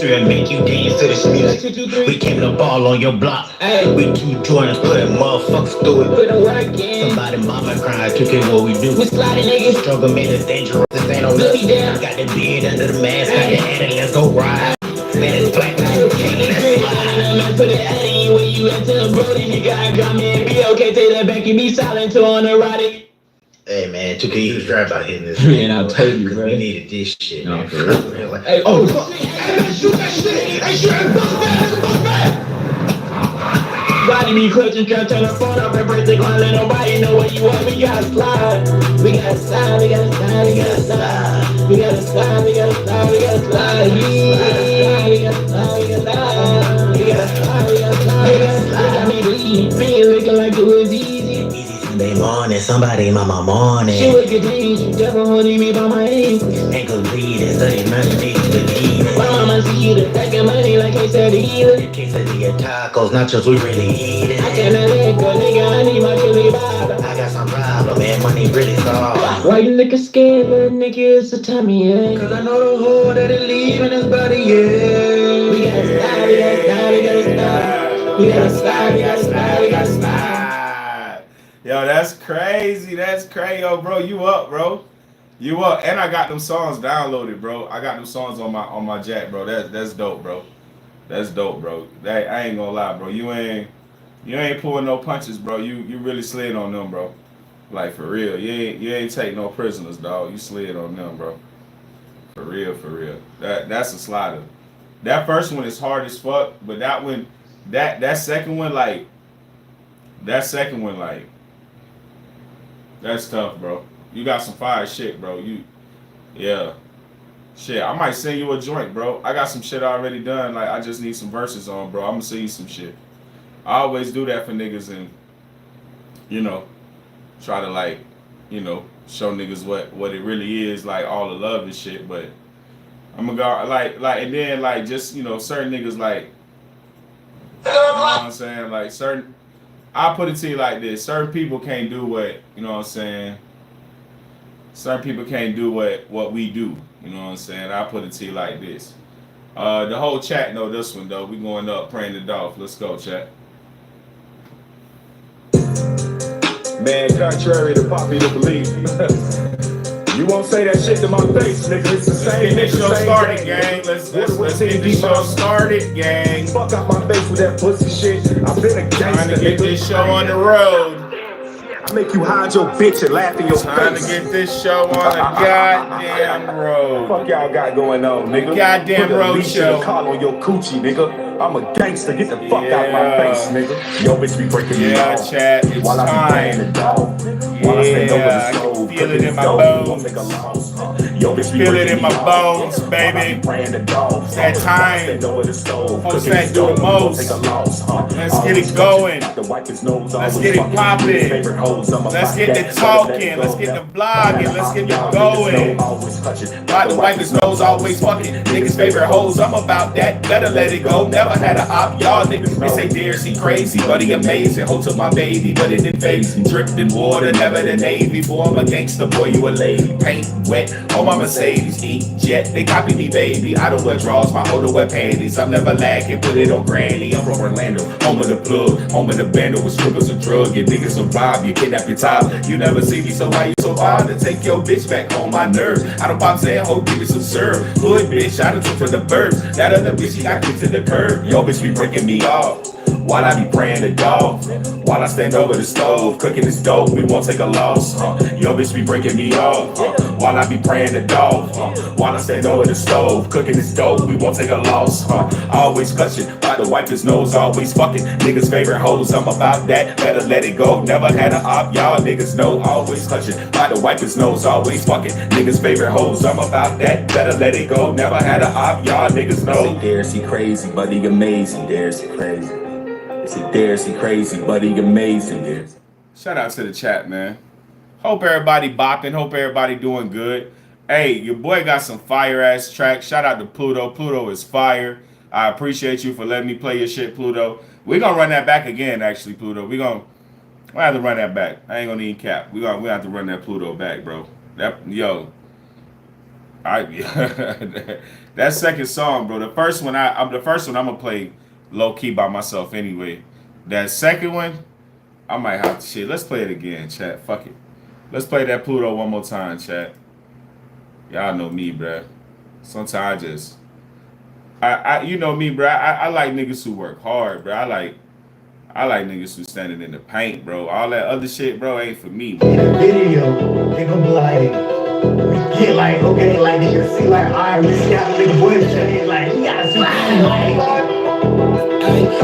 3 and make you dance to this music. We came to ball on your block. We 2 Jordans, putting motherfuckers through it. Somebody mama crying, 2K what we do. We sliding niggas. Struggle made us dangerous. This ain't no lucky down. Got the beard under the mask. Got the head and let's go ride. Man, it's black. Let's slide. Put it at you when you at the Brody. You got me and be okay. Take that back and be silent to on the ride. Hey man, 2K, you was right about hitting this. Man, I told you, bro. We needed this shit, man. For real. Like, Hey, oh, fuck. Hey, shoot that shit. Hey, shoot that fuck. Body be clutching, trying to turn the phone off and break the line. Let nobody know where you are. We gotta slide. We gotta slide. We gotta slide. We gotta slide. We gotta slide. We gotta slide. We gotta slide. We gotta slide. We gotta slide. We gotta slide. We gotta slide. We gotta slide. I mean, we looking like it was easy. Sunday morning, somebody mama morning. She was good things, you never holding me by my hand. Ankle bleeding, so you must need to believe. My mama see the stacking money like I said either. Quesadilla tacos, nachos, we really eat it. I cannot let go, nigga, I need my chili baba. I got some problem, man, money really soft. Why you looking scared, little nigga, it's the time of year. Cause I know the hole that it leave in his body, yeah. We gotta slide, we gotta slide, we gotta slide. We gotta slide, we gotta slide, we gotta slide. Yo, that's crazy. That's crazy. Yo, bro, you up, bro. You up. And I got them songs downloaded, bro. I got them songs on my jack, bro. That's dope, bro. That's dope, bro. I ain't gonna lie, bro. You ain't pulling no punches, bro. You really slid on them, bro. Like for real. You ain't take no prisoners, dog. You slid on them, bro. For real, for real. That's a slider. That first one is hard as fuck, but that one, that second one, like, that's tough, bro. You got some fire shit, bro. Yeah. Shit, I might send you a joint, bro. I got some shit already done. Like, I just need some verses on, bro. I'm gonna send you some shit. I always do that for niggas and, you know, try to, like, you know, show niggas what it really is, like, all the love and shit. But I'm gonna go, like, and then, like, just, you know, certain niggas, like, you know what I'm saying? Like, certain... I'll put it to you like this. Certain people can't do what, you know what I'm saying? Certain people can't do what we do. You know what I'm saying? I'll put it to you like this. The whole chat know this one, though. We going up, praying to Dolph. Let's go, chat. Man, contrary to popular belief, you won't say that shit to my face, nigga. It's the same. Let's get this show started, gang. Let's get this show started, gang. Fuck out my face with that pussy shit. I've been a gangster, Trying to get nigga. this show on the road. I make you hide your bitch and laugh in your Trying to face. get this show on the goddamn road. Fuck y'all got going on, nigga. Goddamn Put a road leash show. and a collar on your coochie, nigga. I'm a gangster. Get the fuck out of my face, nigga. Yo, bitch be breaking me Yeah, off. chat, it's While I be playing the time. dog. While I stand over Yeah, the I stove, can feel it cooking in my dope. bones. Take a loss, Yo, bitch be Feel it breaking in my me off. bones, While I baby. be playing the dog. It's that time. Stand over the stove, Folks cooking that do the dope. most. Take a loss, Let's get it going. The wipe his nose Let's off. get it Fucking poppin'. his favorite hoes. I'm Let's about get that. the Let talking. it Let's go. get the vlogging. Let's get Y'all the niggas going. know always touching. About to wipe his nose, always fucking. Niggas favorite hoes, I'm about that. Better let it go. Never had a op, y'all niggas. They say Dears, he crazy, but he amazing. Hold to my baby, but it didn't phase me. Dripped in water, never the Navy. Boy, I'm a gangster, boy, you a lady. Paint wet on my Mercedes, eat jet. They copy me, baby. I don't wear drawers, my older wear panties. I'm never lacking, put it on granny. I'm from Orlando, home of the plug, home of the bando with strippers and drug. Your niggas will rob you, kidnap your top. You never see me, so why you so wild to take your bitch back home? My nerves. I don't pop saying, ho, give me some syrup. Hood bitch, I done took for the birds. That other bitch, she got kicked to the curb. Yo, bitch be breaking me off. While I be praying to dog. While I stand over the stove, cooking this dope, we won't take a loss. Yo, bitch be breaking me off. While I be praying to dog. While I stand over the stove, cooking this dope, we won't take a loss. Always clutching, by the wipe his nose, always fucking. Niggas favorite hoes, I'm about that. Better let it go. Never had an op, y'all niggas know. Always clutching, by the wipe his nose, always fucking. Niggas favorite hoes, I'm about that. Better let it go. Never had an op, y'all niggas know. There's he crazy, but he amazing. There's he crazy. There's he crazy, but he amazing. There's. Shout out to the chat, man. Hope everybody bopping. Hope everybody doing good. Hey, your boy got some fire ass tracks. Shout out to Pluto. Pluto is fire. I appreciate you for letting me play your shit, Pluto. We're gonna run that back again, actually, Pluto. We'll have to run that back. I ain't gonna need cap. We have to run that Pluto back, bro. I that second song, bro. The first one I'm gonna play low key by myself anyway. That second one, I might have to shit. Let's play it again, chat. Fuck it. Let's play that Pluto one more time, chat. Y'all know me, bruh. Sometimes I just you know me, bruh. I like niggas who work hard, bruh. I like niggas who standing in the paint, bro. All that other shit, bro, ain't for me, bro. In a video, they gonna be like, get like, okay, like they can see like, alright, we see how the nigga boy shit, like, he gotta slide, like,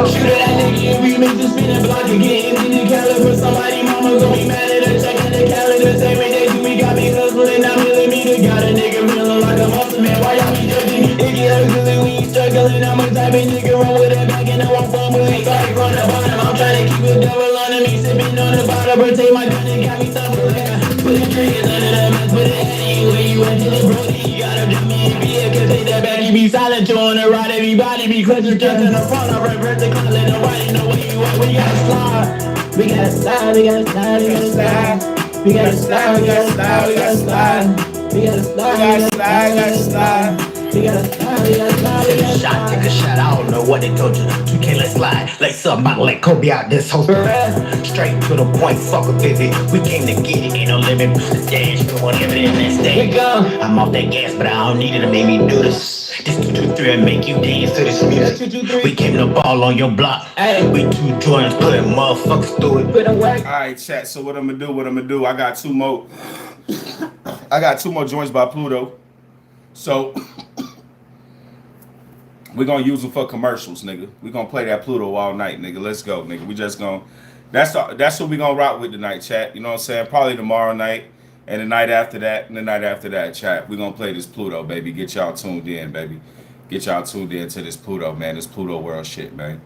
shoot at that nigga and we make this spin and block again. In the caliber, somebody mama gon' be mad at us. Checking the calendar, say when they do, we got me hustling, I'm millimeter. Got a nigga feeling like a monster, man. Why y'all be judging me? It get ugly when you struggling. I'm a type of nigga run with a back and I won't fun with it. Started from the bottom, I'm trying to keep it double under me. Sipping on the bottle, but take my gun and got me stumbling. Put the triggers under the mess, put it at you where you at to the brody. You gotta do me and be it, cause take that back, you be silent. You on the right, everybody be clutching, in the front. I reverse the call, let nobody know where you at. We gotta slide, we gotta slide, we gotta slide, we gotta slide. We gotta slide, we gotta slide, we gotta slide. We gotta slide, we gotta slide, we gotta slide. We gotta slide, we gotta slide, we gotta slide. Take a shot, I don't know what they told you. You can't let slide. Like somebody let Kobe out this whole straight to the point, fuck a baby. We came to get it, ain't no limit. Push the dash, we want everything in that stage. I'm off that gas, but I don't need it to make me do this. This 2, 2, 3 and make you dance to this music. We came to ball on your block. We 2 Jordans, putting motherfuckers through it. Alright, chat. So what I'm gonna do, I got two more joints by Pluto. So we're gonna use them for commercials, nigga. We're gonna play that Pluto all night, nigga. Let's go, nigga. We just gonna that's what we gonna rock with tonight, chat. You know what I'm saying? Probably tomorrow night and the night after that, and the night after that, chat. We're gonna play this Pluto, baby. Get y'all tuned in, baby. Get y'all tuned in to this Pluto, man. This Pluto world shit, man.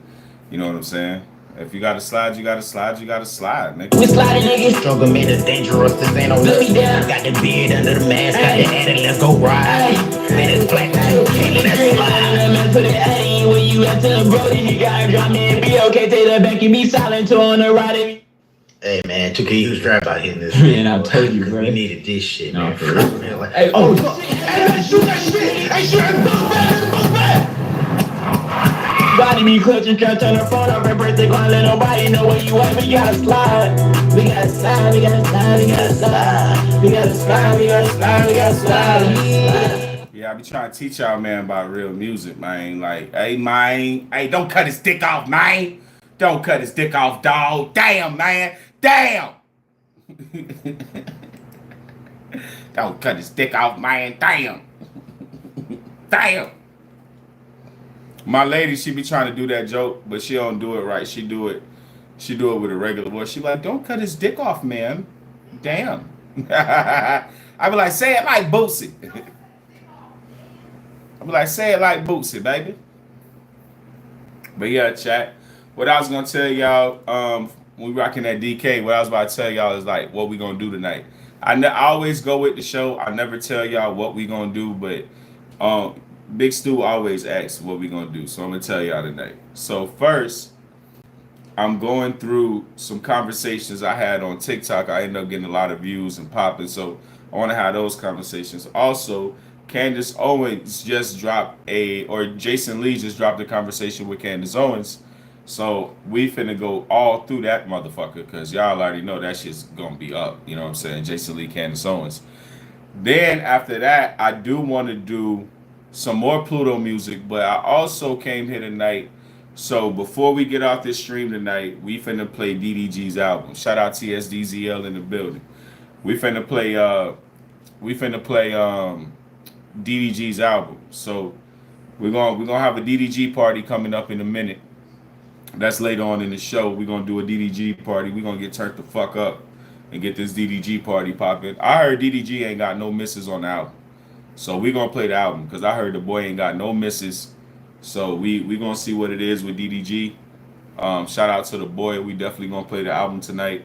You know what I'm saying? If you gotta slide, you gotta slide, you gotta slide, nigga. We sliding, nigga. Struggle made us dangerous. This ain't no let me down. Got the beard under the mask. Got the addy, let's go ride. Man, it's black. Can't let us slide. Put it addy where you at to the brody. You gotta drop me and be okay. Take that back and be silent to on the ride. Hey man, 2K, you was right about hitting this. Man, I told you, bro. We needed this shit, man. For real. Man, like, Hey, oh, hey, man, shoot that shit. Hey, shoot that back. Body be clutching, trying to turn the phone off. Birthday, can't let nobody know where you at. We gotta slide. We gotta slide, we gotta slide, we gotta slide. We gotta slide, we gotta slide, we gotta slide. Yeah, I be trying to teach y'all, man, about real music, man. Like, hey, man, hey, don't cut his dick off, man. Don't cut his dick off, dog. Damn, man. Damn. Don't cut his dick off, man. Damn. Damn. My lady, she be trying to do that joke, but she don't do it right. She do it with a regular voice. She like, don't cut his dick off, man. Damn. I be like, say it like Bootsy. I be like, say it like Bootsy, baby. But yeah, chat. What I was gonna tell y'all, when we rocking that DK, what I was about to tell y'all is like what we gonna do tonight. I always go with the show. I never tell y'all what we gonna do, but Big Stu always asks what we gonna do, so I'm gonna tell y'all tonight. So first, I'm going through some conversations I had on TikTok. I ended up getting a lot of views and popping, so I want to have those conversations. Also, Candace Owens just dropped Jason Lee just dropped a conversation with Candace Owens. So we finna go all through that motherfucker because y'all already know that shit's gonna be up. You know what I'm saying? Jason Lee, Candace Owens. Then after that, I do want to do some more Pluto music, but I also came here tonight. So before we get off this stream tonight, we finna play DDG's album. Shout out TSDZL in the building. We finna play DDG's album. So we're gonna have a DDG party coming up in a minute. That's later on in the show. We're gonna do a DDG party. We're gonna get turned the fuck up and get this DDG party popping. I heard DDG ain't got no misses on the album. So we're gonna play the album because I heard the boy ain't got no misses. So we gonna see what it is with DDG. Shout out to the boy. We definitely gonna play the album tonight.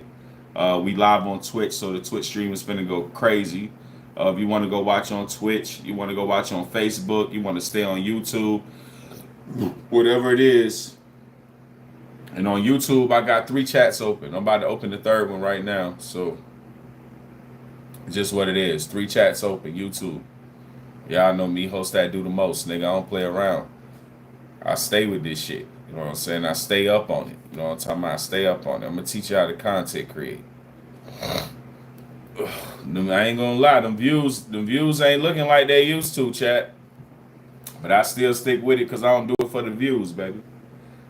We live on Twitch, so the Twitch stream is finna go crazy. If you want to go watch on Twitch, you want to go watch on Facebook, you want to stay on YouTube, whatever it is. And on YouTube, I got 3 chats open. I'm about to open the 3rd one right now. So just what it is. 3 chats open, YouTube. Y'all know me, host that do the most, nigga. I don't play around. I stay with this shit. You know what I'm saying? I stay up on it. You know what I'm talking about? I stay up on it. I'm gonna teach you how to content create. I ain't gonna lie, them views ain't looking like they used to, chat. But I still stick with it because I don't do it for the views, baby.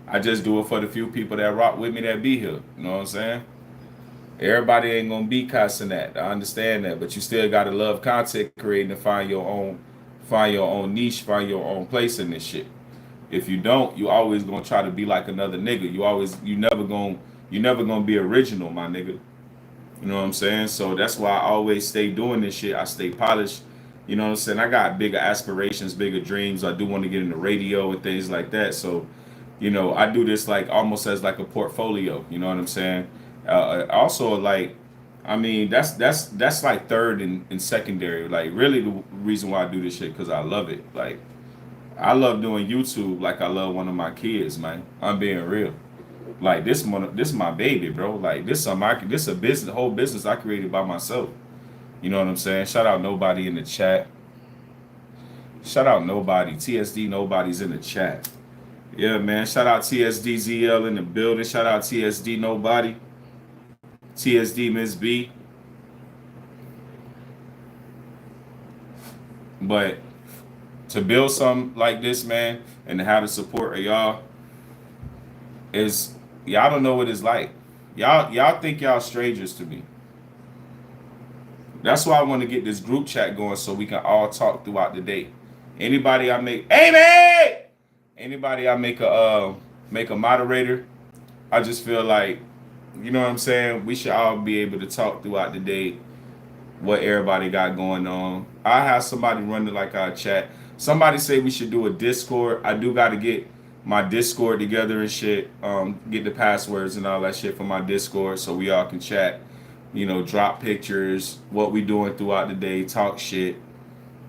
I just do it for the few people that rock with me that be here. You know what I'm saying? Everybody ain't gonna be cussing that. I understand that, but you still gotta love content creating and find your own niche, find your own place in this shit. If you don't, you always gonna try to be like another nigga. You never gonna be original, my nigga. You know what I'm saying? So that's why I always stay doing this shit. I stay polished. You know what I'm saying? I got bigger aspirations, bigger dreams. I do want to get into radio and things like that. So, you know, I do this like almost as like a portfolio. You know what I'm saying? Also, like, I mean, that's like third and secondary. Like, really, the reason why I do this shit because I love it. Like, I love doing YouTube like I love one of my kids, man. I'm being real. Like this my baby, bro. Like this a business, whole business I created by myself. You know what I'm saying? Shout out nobody in the chat. Shout out nobody. TSD nobody's in the chat. Yeah, man. Shout out TSD ZL in the building. Shout out TSD nobody. TSD Miss B. But to build something like this, man, and to have the support of y'all is y'all don't know what it's like. Y'all think y'all strangers to me. That's why I want to get this group chat going so we can all talk throughout the day. Anybody I make, Amy! Anybody I make a moderator, I just feel like, you know what I'm saying? We should all be able to talk throughout the day what everybody got going on. I have somebody running like our chat. Somebody say we should do a Discord. I do got to get my Discord together and shit. Get the passwords and all that shit for my Discord so we all can chat. You know, drop pictures, what we doing throughout the day, talk shit.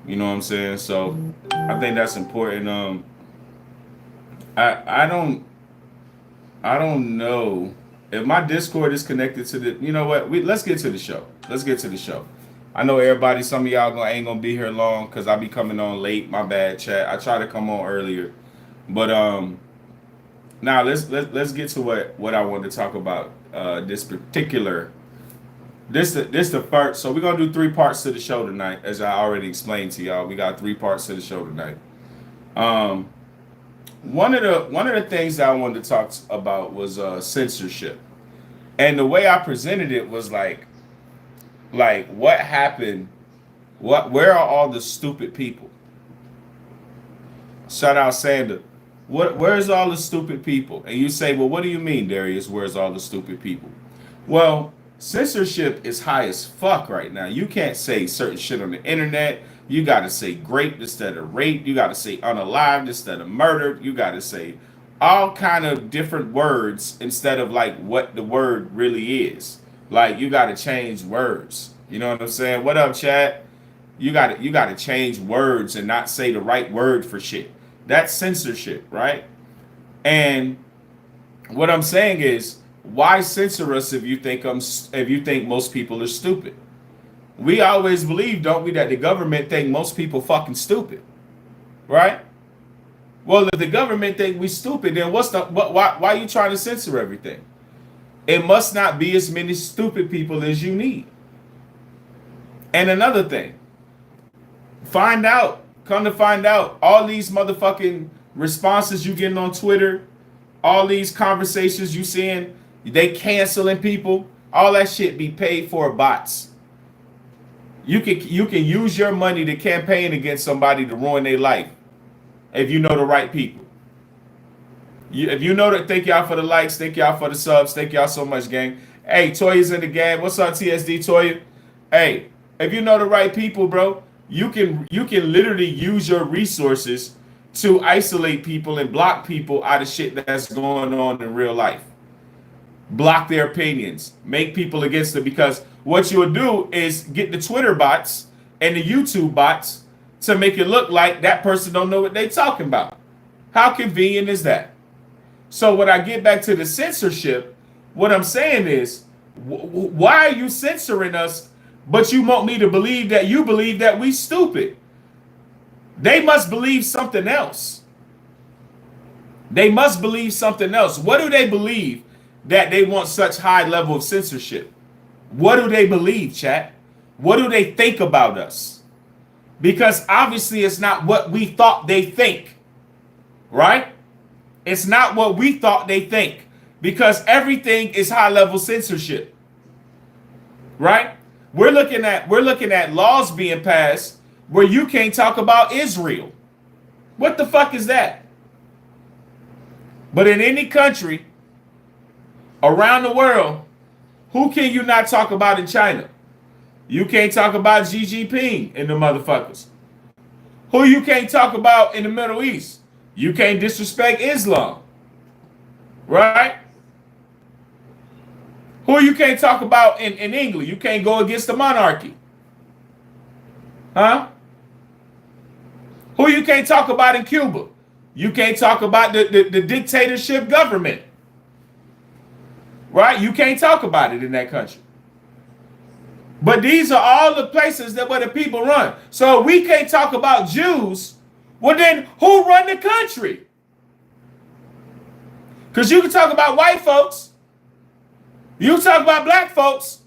You know what I'm saying? So I think that's important. I don't know if my Discord is connected to the. You know what? Let's get to the show. Let's get to the show. I know everybody. Some of y'all ain't gonna be here long because I be coming on late. My bad, chat. I try to come on earlier, but now let's get to what I want to talk about. This particular. This the first. So we're gonna do 3 parts to the show tonight, as I already explained to y'all. We got 3 parts to the show tonight. One of the things that I wanted to talk about was censorship, and the way I presented it was like what happened? Where are all the stupid people? Shout out Sander. Where's all the stupid people? And you say, well, what do you mean, Darius? Where's all the stupid people? Well, censorship is high as fuck right now. You can't say certain shit on the internet. You got to say grape instead of rape. You got to say unalived instead of murdered. You got to say all kind of different words instead of like what the word really is. Like you got to change words. You know what I'm saying? What up, chat? You got to change words and not say the right word for shit. That's censorship, right? And what I'm saying is, why censor us if you think most people are stupid? We always believe, don't we, that the government think most people fucking stupid, right? Well, if the government think we stupid, then why are you trying to censor everything? It must not be as many stupid people as you need. And another thing, come to find out, all these motherfucking responses you getting on Twitter, all these conversations you seeing, they canceling people, all that shit be paid for bots. You can use your money to campaign against somebody to ruin their life if you know the right people. If you know that, thank y'all for the likes, thank y'all for the subs, thank y'all so much, gang. Hey, Toya's in the game. What's up, TSD Toya? Hey, if you know the right people, bro, you can literally use your resources to isolate people and block people out of shit that's going on in real life. Block their opinions, make people against it, because what you'll do is get the Twitter bots and the YouTube bots to make it look like that person don't know what they talking about. How convenient is that? So when I get back to the censorship, what I'm saying is, why are you censoring us, but you want me to believe that you believe that we stupid? They must believe something else. They must believe something else. What do they believe that they want such high level of censorship? What do they believe, chat? What do they think about us? Because obviously it's not what we thought they think, right? It's not what we thought they think, because everything is high level censorship, right? We're looking at laws being passed where you can't talk about Israel. What the fuck is that? But in any country around the world, who can you not talk about in China? You can't talk about Xi Jinping and the motherfuckers. Who you can't talk about in the Middle East? You can't disrespect Islam, right? Who you can't talk about in England? You can't go against the monarchy. Huh? Who you can't talk about in Cuba? You can't talk about the dictatorship government. Right? You can't talk about it in that country. But these are all the places that where the people run. So we can't talk about Jews. Well, then who run the country? Because you can talk about white folks. You talk about black folks.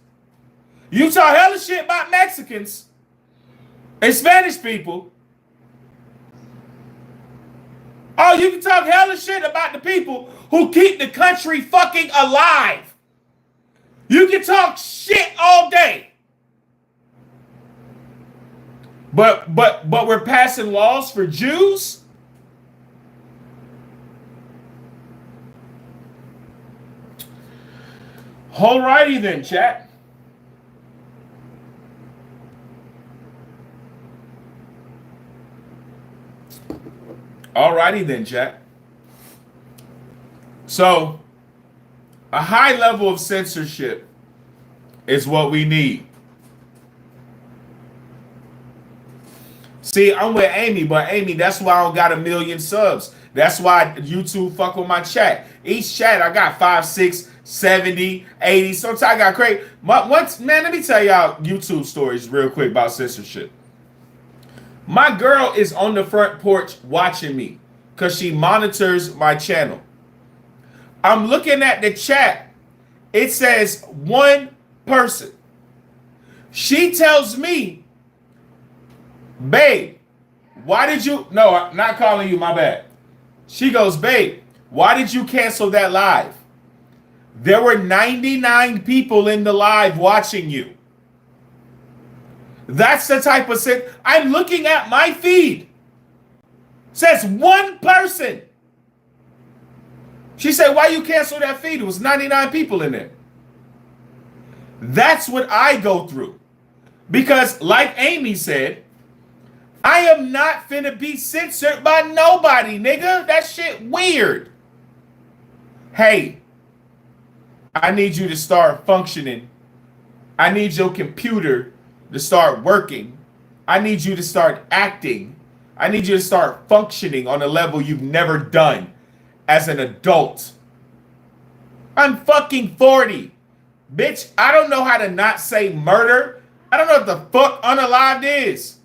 You talk hella shit about Mexicans and Spanish people. Oh, you can talk hella shit about the people who keep the country fucking alive. You can talk shit all day. But we're passing laws for Jews? Alrighty then, chat. Alrighty then, chat. So, a high level of censorship is what we need. See, I'm with Amy, but Amy, that's why I don't got 1 million subs. That's why YouTube fuck with my chat. Each chat, I got 5, 6, 70, 80. Sometimes I got crazy. Man, let me tell y'all YouTube stories real quick about censorship. My girl is on the front porch watching me because she monitors my channel. I'm looking at the chat. It says one person. She tells me, babe, why did you... No, I'm not calling you, my bad. She goes, babe, why did you cancel that live? There were 99 people in the live watching you. That's the type of shit. I'm looking at my feed. Says one person. She said, why you cancel that feed? It was 99 people in there. That's what I go through. Because like Amy said, I am not finna be censored by nobody, nigga. That shit weird. Hey, I need you to start functioning. I need your computer to start working. I need you to start acting. I need you to start functioning on a level you've never done as an adult. I'm fucking 40. Bitch, I don't know how to not say murder. I don't know what the fuck unalived is.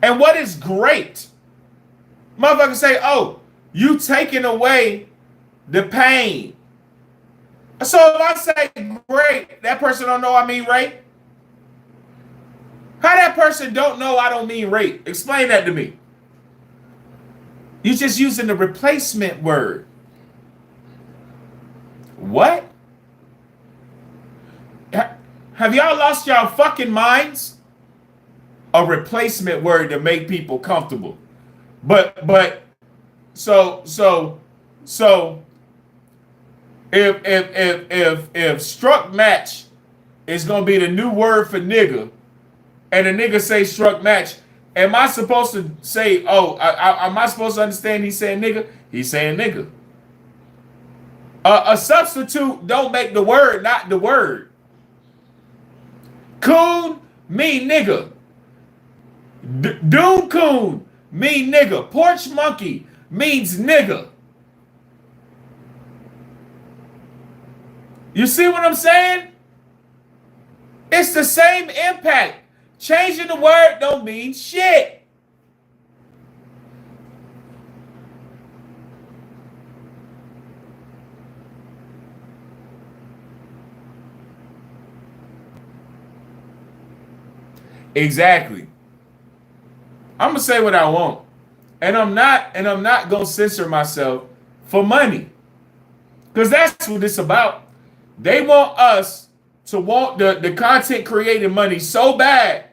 And what is great? Motherfuckers say, oh, you taking away the pain. So if I say great, that person don't know I mean rape? How that person don't know I don't mean rape? Explain that to me. You just using the replacement word. What? Have y'all lost y'all fucking minds? A replacement word to make people comfortable. So if struck match is gonna be the new word for nigga, and a nigga say struck match, am I supposed to say, oh, am I supposed to understand he's saying nigga? He's saying nigga. A substitute don't make the word not the word. Coon mean nigga. Doom coon mean nigga. Porch monkey means nigga. You see what I'm saying? It's the same impact. Changing the word don't mean shit. Exactly. I'm gonna say what I want, and I'm not gonna censor myself for money, because that's what it's about. They want us to want the content creating money so bad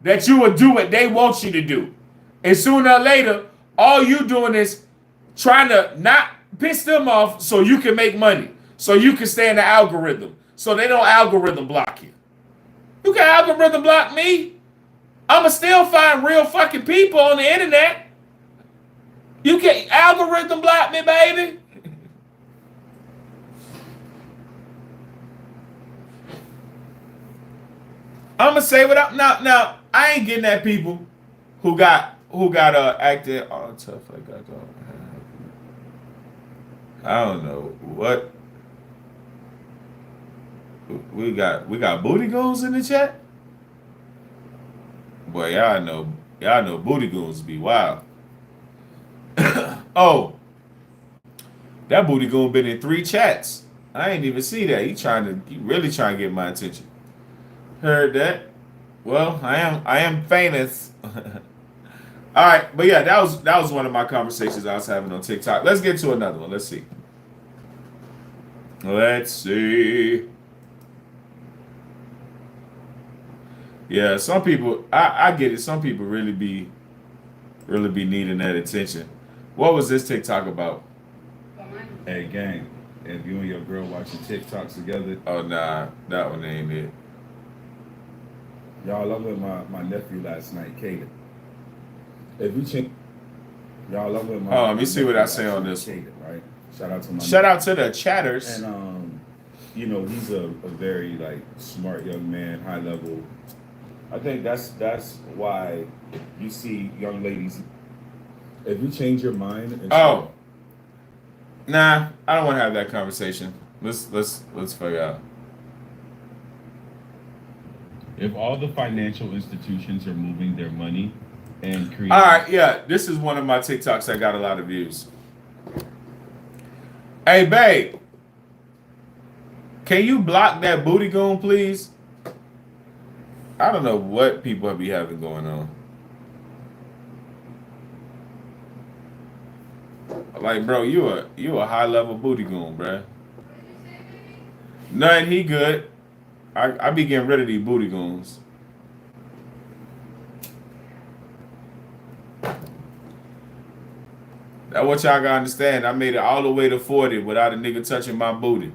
that you will do what they want you to do, and sooner or later, all you doing is trying to not piss them off so you can make money, so you can stay in the algorithm, so they don't algorithm block you. You can algorithm block me. I'ma still find real fucking people on the internet. You can't algorithm block me, baby. I'ma say what up now. I ain't getting at people who got acted all tough like I don't. I don't know what we got. We got booty goons in the chat. Boy, y'all know booty goons be wild. Oh, that booty goon been in 3 chats. I ain't even see that. He really trying to get my attention. Heard that. Well, I am famous. All right, but yeah, that was one of my conversations I was having on TikTok. Let's get to another one. Let's see. Yeah, some people, I get it. Some people really be needing that attention. What was this TikTok about? Hey, gang, if you and your girl watching TikToks together. Oh, nah, that one ain't it. Y'all, I'm with my nephew last night, Kaden. If you check, y'all, I'm with my. Oh, let me see what I say on this. Kaden, right? Shout out to the chatters. And you know, he's a very like smart young man, high level. I think that's why you see young ladies. If you change your mind. Nah, I don't want to have that conversation. Let's figure out. If all the financial institutions are moving their money and creating. All right, yeah, this is one of my TikToks that got a lot of views. Hey, babe, can you block that booty goon, please? I don't know what people be having going on. Like, bro, you a high level booty goon, bro. Nothing, he good. I be getting rid of these booty goons. That's what y'all gotta understand. I made it all the way to 40 without a nigga touching my booty.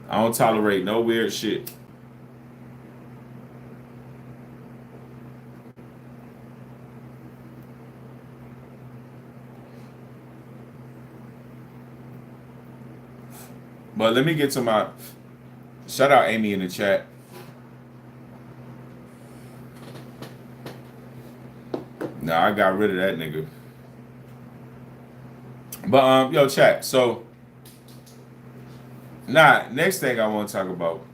I don't tolerate no weird shit. But let me get to my shout out Amy in the chat. Nah, I got rid of that nigga. But yo, chat. So next thing I want to talk about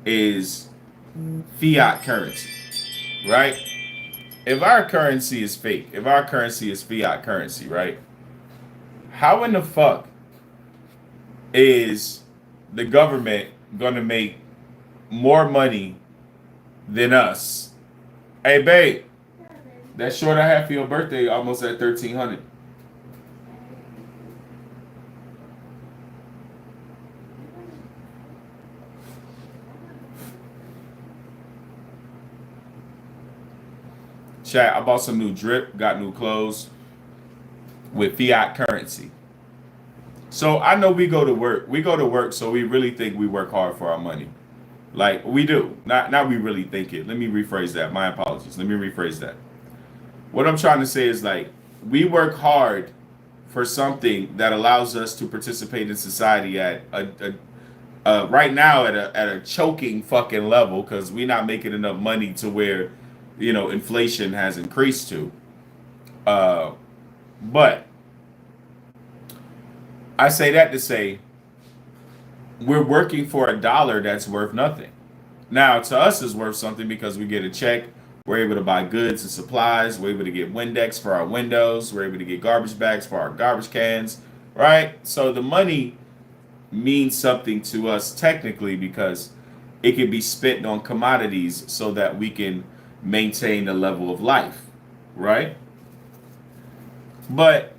is fiat currency. Right? If our currency is fake, if our currency is fiat currency, right? How in the fuck is the government gonna make more money than us? Hey, babe, that short I had for your birthday almost at 1,300. Chat, I bought some new drip, got new clothes with fiat currency. So I know we go to work. We go to work, so we really think we work hard for our money. Like, we do. Not we really think it. Let me rephrase that. My apologies. Let me rephrase that. What I'm trying to say is, like, we work hard for something that allows us to participate in society at right now at a choking fucking level, because we're not making enough money to where, you know, inflation has increased to. But I say that to say we're working for $1 that's worth nothing. Now, to us, it's worth something because we get a check. We're able to buy goods and supplies. We're able to get Windex for our windows. We're able to get garbage bags for our garbage cans, right? So the money means something to us technically because it can be spent on commodities so that we can maintain a level of life, right? But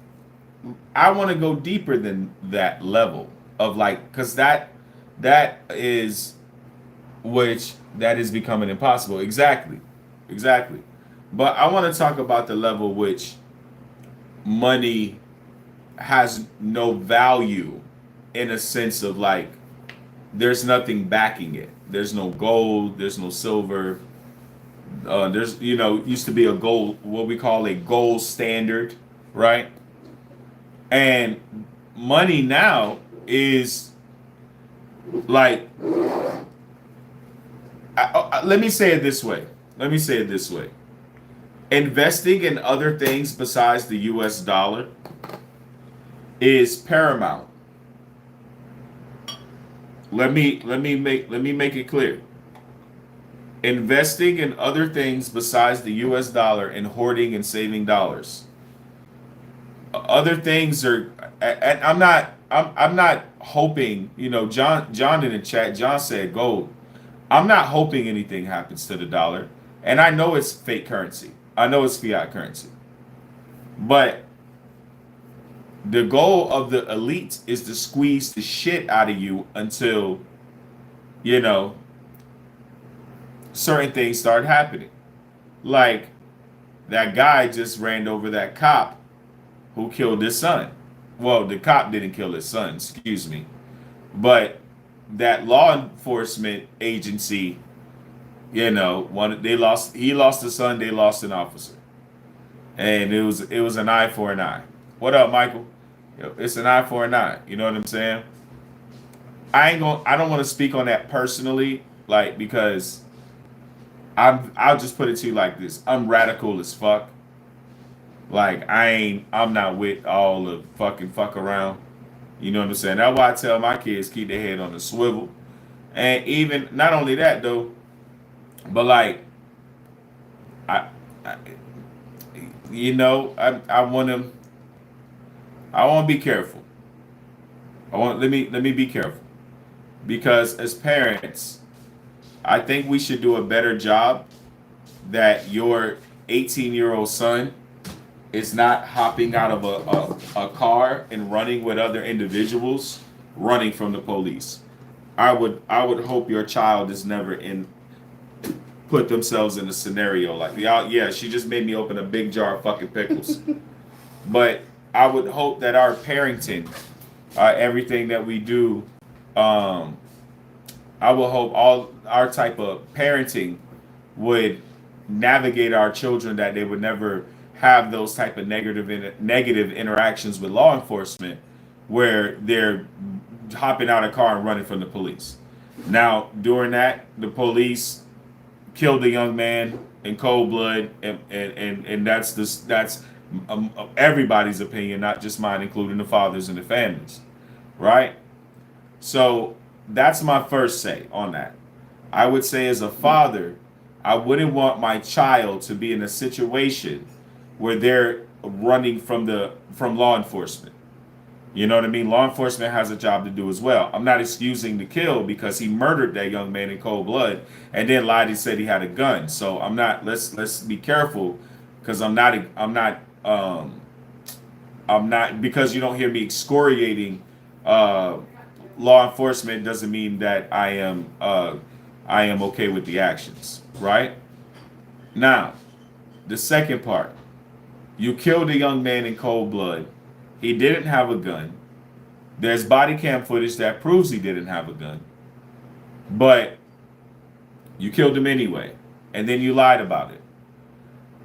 I want to go deeper than that level of like, because that is becoming impossible. Exactly. But I want to talk about the level which money has no value in a sense of like there's nothing backing it. There's no gold, there's no silver. There's used to be a gold, what we call a gold standard, right? And money now is like let me say it this way. Investing in other things besides the US dollar is paramount. Let me make it clear. Investing in other things besides the US dollar and hoarding and saving dollars. Other things are, and I'm not hoping, John in the chat, John said gold. I'm not hoping anything happens to the dollar. And I know it's fake currency. I know it's fiat currency. But the goal of the elite is to squeeze the shit out of you until, certain things start happening. Like that guy just ran over that cop who killed his son. Well, the cop didn't kill his son, excuse me. But that law enforcement agency, he lost a son, they lost an officer. And it was an eye for an eye. What up, Michael? It's an eye for an eye. You know what I'm saying? I don't want to speak on that personally, like, because I'll just put it to you like this. I'm radical as fuck. Like, I'm not with all the fuck around. You know what I'm saying? That's why I tell my kids keep their head on the swivel. And even not only that though, but like I want to be careful. Let me be careful. Because as parents, I think we should do a better job that your 18-year-old son is not hopping out of a car and running with other individuals, running from the police. I would hope your child is never put themselves in a scenario like, yeah, she just made me open a big jar of fucking pickles. But I would hope that our parenting, everything that we do, I will hope all our type of parenting would navigate our children that they would never have those type of negative interactions with law enforcement where they're hopping out of a car and running from the police. Now, during that, the police killed a young man in cold blood, and that's everybody's opinion, not just mine, including the fathers and the families, right? So that's my first say on that. I would say as a father, I wouldn't want my child to be in a situation where they're running from law enforcement. You know what I mean? Law enforcement has a job to do as well. I'm not excusing the kill because he murdered that young man in cold blood and then lied and said he had a gun. So I'm not. Let's be careful because I'm not because you don't hear me excoriating law enforcement doesn't mean that I am okay with the actions, right? Now, the second part. You killed a young man in cold blood. He didn't have a gun. There's body cam footage that proves he didn't have a gun. But you killed him anyway. And then you lied about it.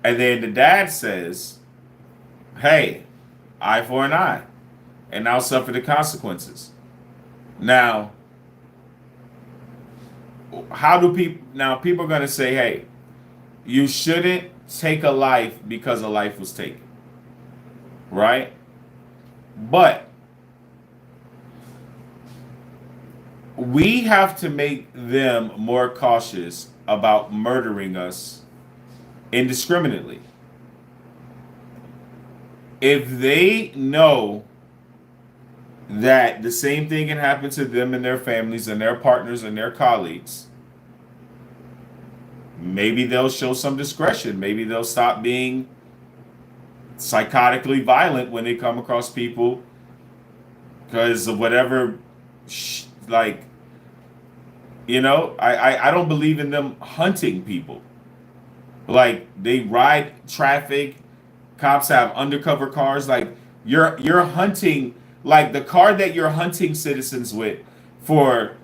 And then the dad says, hey, eye for an eye. And I'll suffer the consequences. Now, people are going to say, hey, you shouldn't take a life because a life was taken, right? But we have to make them more cautious about murdering us indiscriminately. If they know that the same thing can happen to them and their families and their partners and their colleagues, maybe they'll show some discretion. Maybe they'll stop being psychotically violent when they come across people because of whatever, like, you know, I don't believe in them hunting people. Like, they ride traffic, cops have undercover cars. Like, you're hunting, like the car that you're hunting citizens with for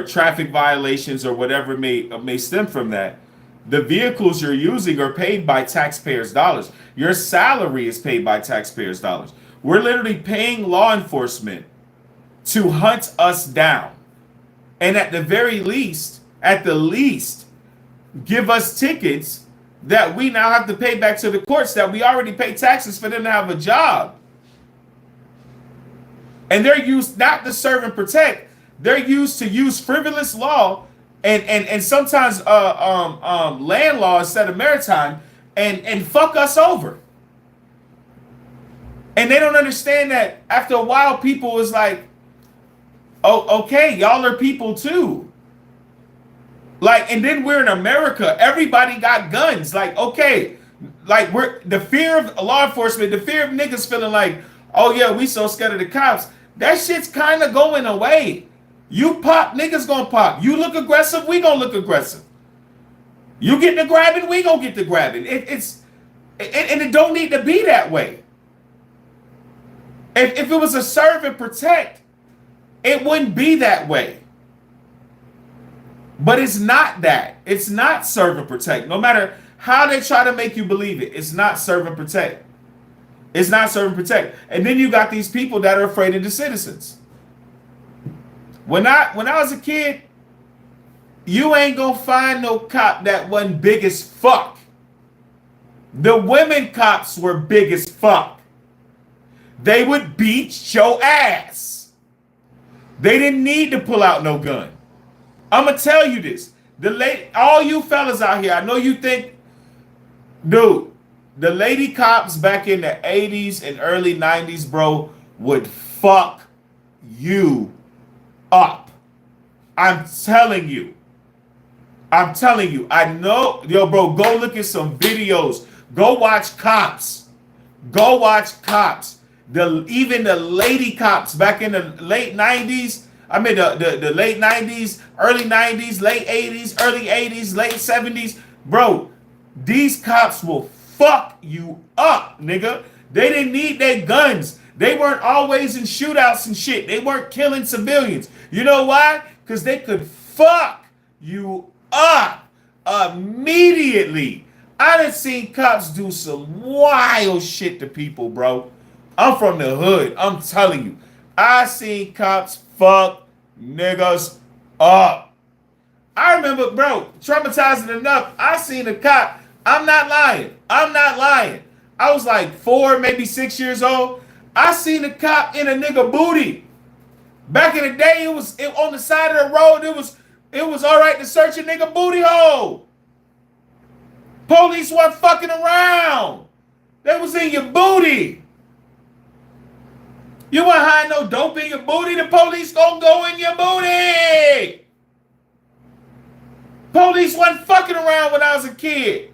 traffic violations or whatever may stem from that. The vehicles you're using are paid by taxpayers' dollars. Your salary is paid by taxpayers' dollars. We're literally paying law enforcement to hunt us down. And at the very least, give us tickets that we now have to pay back to the courts that we already pay taxes for them to have a job. And they're used not to serve and protect. They're used to use frivolous law and sometimes land law instead of maritime and fuck us over. And they don't understand that after a while people is like, oh, okay, y'all are people too. Like, and then we're in America. Everybody got guns. Like, okay, like the fear of law enforcement, the fear of niggas feeling like, oh yeah, we so scared of the cops. That shit's kind of going away. You pop, niggas gonna pop. You look aggressive, we gonna look aggressive. You get the grabbing, we gonna get the grabbing. And it don't need to be that way. If it was a serve and protect, it wouldn't be that way. But it's not that. It's not serve and protect. No matter how they try to make you believe it, it's not serve and protect. It's not serve and protect. And then you got these people that are afraid of the citizens. When I was a kid, you ain't gonna find no cop that wasn't big as fuck. The women cops were big as fuck. They would beat your ass. They didn't need to pull out no gun. I'm gonna tell you this. All you fellas out here, I know you think, dude, the lady cops back in the 80s and early 90s, bro, would fuck you up. I'm telling you. I know, yo, bro, go look at some videos. Go watch Cops. Even the lady cops back in the late 90s, I mean the late 90s, early 90s, late 80s, early 80s, late 70s. Bro, these cops will fuck you up, nigga. They didn't need their guns. They weren't always in shootouts and shit. They weren't killing civilians. You know why? Because they could fuck you up immediately. I done seen cops do some wild shit to people, bro. I'm from the hood. I'm telling you. I seen cops fuck niggas up. I remember, bro, traumatizing enough. I seen a cop. I'm not lying. I was like 4, maybe 6 years old. I seen a cop in a nigga booty. Back in the day, it was on the side of the road. It was all right to search a nigga booty hole. Police weren't fucking around. They was in your booty. You want to hide no dope in your booty? The police gonna go in your booty. Police wasn't fucking around when I was a kid.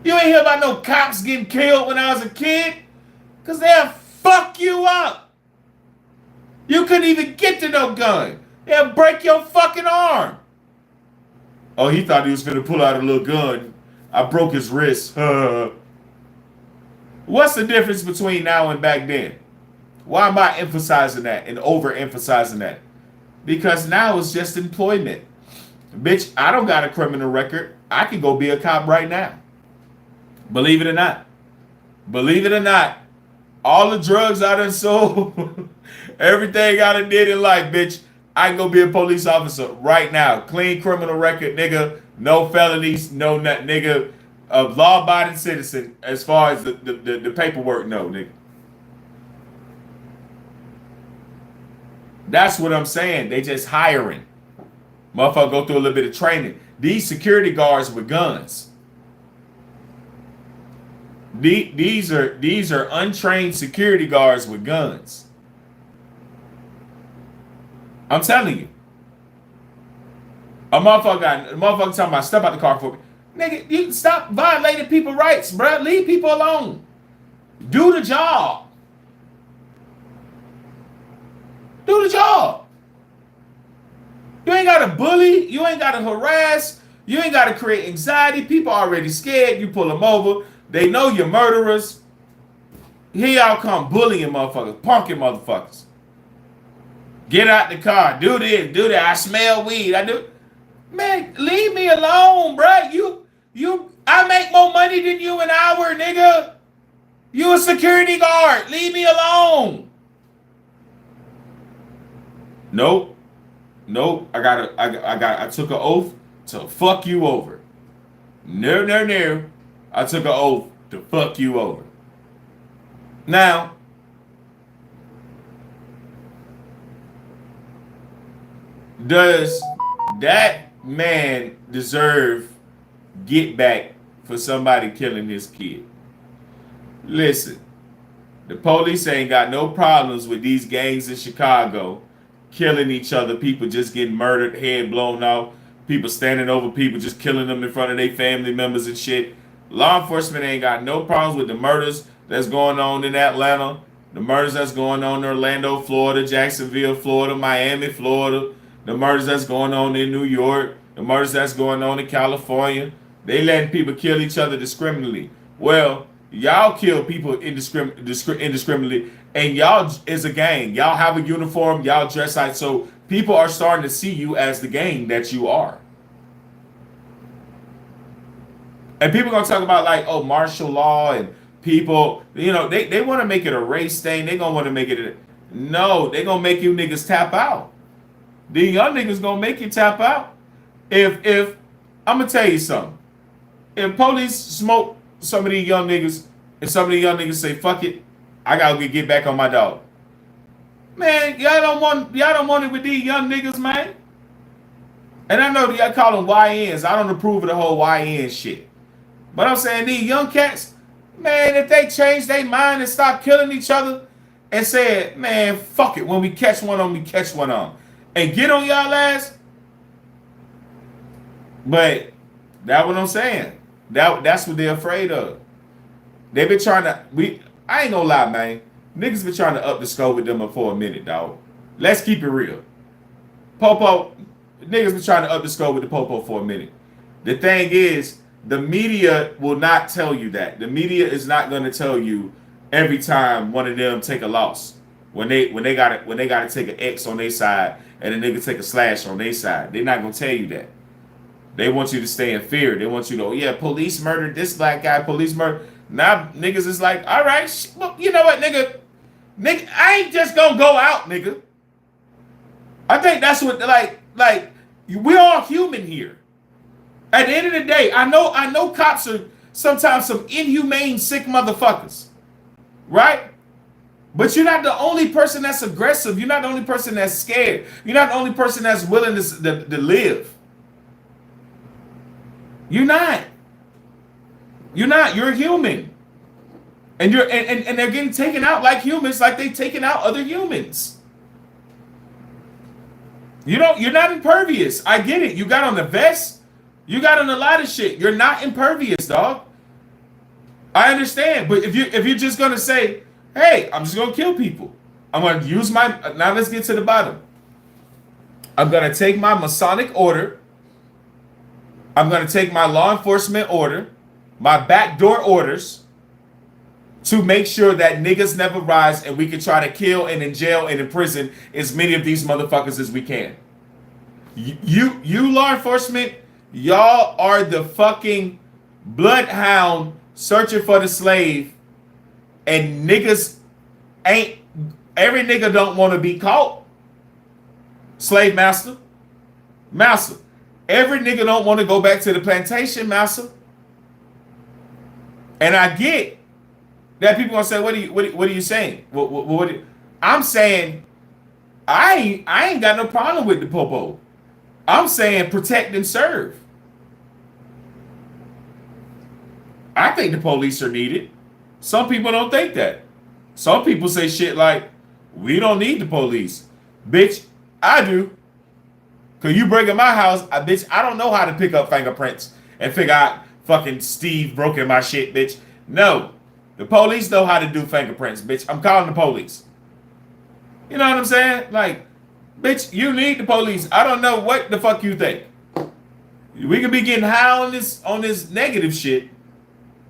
You ain't hear about no cops getting killed when I was a kid. Because they'll fuck you up. You couldn't even get to no gun. They'll break your fucking arm. Oh, he thought he was going to pull out a little gun. I broke his wrist. What's the difference between now and back then? Why am I emphasizing that and overemphasizing that? Because now it's just employment. Bitch, I don't got a criminal record. I can go be a cop right now. Believe it or not. All the drugs I done sold, everything I done did in life, bitch, I can go be a police officer right now. Clean criminal record, nigga. No felonies, no nothing, nigga. A law-abiding citizen as far as the paperwork, no, nigga. That's what I'm saying. They just hiring. Motherfucker go through a little bit of training. These security guards with guns. These are untrained security guards with guns. I'm telling you. A motherfucker talking about step out the car for me. Nigga, you stop violating people's rights, bro. Leave people alone. Do the job. Do the job. You ain't got to bully. You ain't got to harass. You ain't got to create anxiety. People already scared. You pull them over. They know you're murderers. Here y'all come bullying motherfuckers, punking motherfuckers. Get out the car. Do this. Do that. I smell weed. I do. Man, leave me alone, bro. I make more money than you an hour, nigga. You a security guard. Leave me alone. Nope. I took an oath to fuck you over. No. I took an oath to fuck you over. Now, does that man deserve get back for somebody killing his kid? Listen, the police ain't got no problems with these gangs in Chicago killing each other, people just getting murdered, head blown off, people standing over people, just killing them in front of their family members and shit. Law enforcement ain't got no problems with the murders that's going on in Atlanta, the murders that's going on in Orlando, Florida, Jacksonville, Florida, Miami, Florida, the murders that's going on in New York, the murders that's going on in California. They letting people kill each other discriminately. Well, y'all kill people indiscriminately, and y'all is a gang. Y'all have a uniform. Y'all dress like, so people are starting to see you as the gang that you are. And people gonna talk about like, oh, martial law and people, you know, they want to make it a race thing. They gonna want to make it no, they gonna make you niggas tap out. The young niggas gonna make you tap out. If I'm gonna tell you something, if police smoke some of these young niggas and some of these young niggas say, fuck it, I gotta get back on my dog. Man, y'all don't want it with these young niggas, man. And I know y'all call them YNs. I don't approve of the whole YN shit. But I'm saying these young cats, man, if they change their mind and stop killing each other and say, man, fuck it, when we catch one on, we catch one on. And get on y'all ass. But that's what I'm saying. That's what they're afraid of. They've been trying to, I ain't gonna lie, man. Niggas been trying to up the scope with them for a minute, dog. Let's keep it real. Popo, niggas been trying to up the scope with the Popo for a minute. The thing is, the media will not tell you that. The media is not going to tell you every time one of them take a loss. When they gotta take an X on their side and a nigga take a slash on their side. They're not gonna tell you that. They want you to stay in fear. They want you to, oh yeah, police murdered this black guy, police murdered. Now niggas is like, all right, well, you know what, nigga, I ain't just gonna go out, nigga. I think that's what like we're all human here. At the end of the day, I know cops are sometimes some inhumane, sick motherfuckers, right? But you're not the only person that's aggressive. You're not the only person that's scared. You're not the only person that's willing to live. You're not. You're not. You're a human. And and they're getting taken out like humans, like they taking out other humans. You're not impervious. I get it. You got on the vest. You got on a lot of shit. You're not impervious, dog. I understand. But if you're just gonna say, hey, I'm just gonna kill people. I'm gonna use now let's get to the bottom. I'm gonna take my Masonic order. I'm gonna take my law enforcement order, my backdoor orders, to make sure that niggas never rise and we can try to kill and in jail and in prison as many of these motherfuckers as we can. You law enforcement, y'all are the fucking bloodhound searching for the slave, and niggas ain't, every nigga don't want to be caught. Slave master. Every nigga don't want to go back to the plantation, master. And I get that people gonna say, what are you saying? I'm saying I ain't got no problem with the popo. I'm saying protect and serve. I think the police are needed. Some people don't think that. Some people say shit like, we don't need the police. Bitch, I do. Cause you break in my house, bitch, I don't know how to pick up fingerprints and figure out fucking Steve broke in my shit, bitch. No. The police know how to do fingerprints, bitch. I'm calling the police. You know what I'm saying? Like, bitch, you need the police. I don't know what the fuck you think. We could be getting high on this negative shit,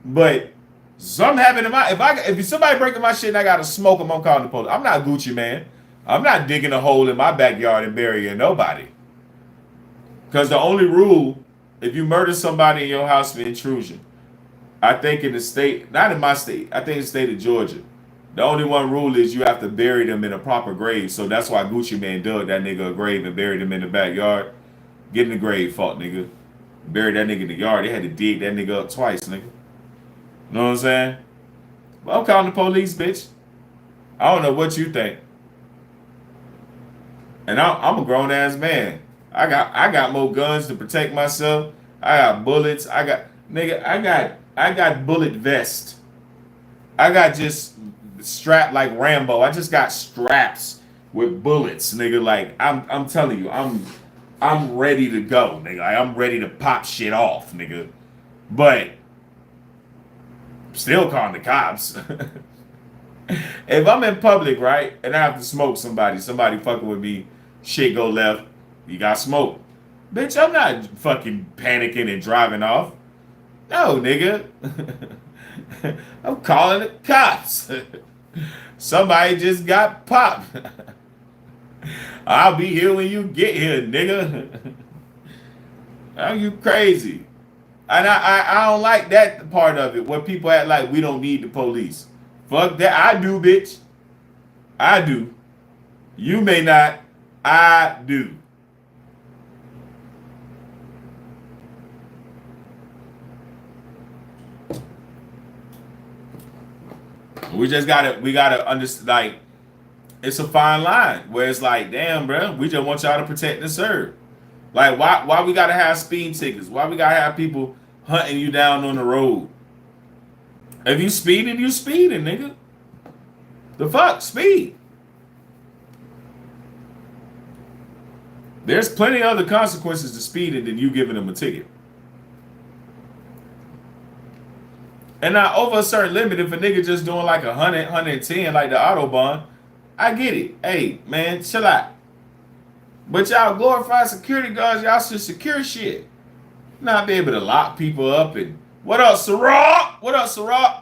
but something happened to my if somebody breaking my shit and I gotta smoke them, I'm calling the police. I'm not Gucci man. I'm not digging a hole in my backyard and burying nobody. Because the only rule, if you murder somebody in your house for intrusion, I think in the state, not in my state, I think in the state of Georgia, the only one rule is you have to bury them in a proper grave. So that's why Gucci man dug that nigga a grave and buried him in the backyard. Get in the grave, fuck nigga. Buried that nigga in the yard. They had to dig that nigga up twice, nigga. You know what I'm saying? Well, I'm calling the police, bitch. I don't know what you think. And I'm a grown ass man. I got more guns to protect myself. I got bullets. I got bullet vest. I got just strapped like Rambo. I just got straps with bullets, nigga. Like I'm telling you, I'm ready to go, nigga. Like, I'm ready to pop shit off, nigga. But still calling the cops. If I'm in public, right, and I have to smoke somebody fucking with me, shit go left, you got smoke. Bitch, I'm not fucking panicking and driving off. No, nigga. I'm calling the cops. Somebody just got popped. I'll be here when you get here, nigga. Are you crazy? And I don't like that part of it, where people act like we don't need the police. Fuck that. I do, bitch. I do. You may not. I do. We gotta understand, like, it's a fine line where it's like, damn, bro, we just want y'all to protect and serve. Like, why we gotta have speeding tickets? Why we gotta have people hunting you down on the road? If you speeding, nigga. The fuck, speed. There's plenty of other consequences to speeding than you giving them a ticket. And now, over a certain limit, if a nigga just doing like 100, 110, like the Autobahn, I get it. Hey, man, chill out. But y'all glorify security guards, y'all should secure shit. Not be able to lock people up and, what up, Ciroc? What up, Ciroc?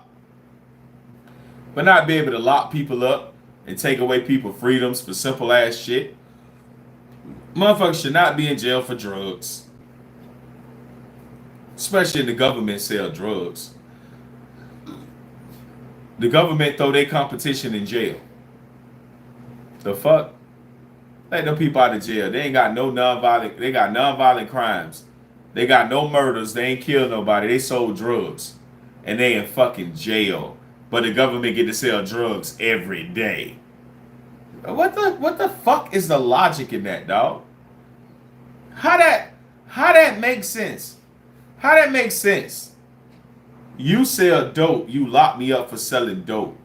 But not be able to lock people up and take away people's freedoms for simple ass shit. Motherfuckers should not be in jail for drugs. Especially if the government sell drugs. The government throw their competition in jail. The fuck? Let them people out of jail. They ain't got no nonviolent. They got nonviolent crimes. They got no murders. They ain't killed nobody. They sold drugs. And they in fucking jail. But the government get to sell drugs every day. What the fuck is the logic in that, dog? How that makes sense? How that makes sense? You sell dope, you lock me up for selling dope.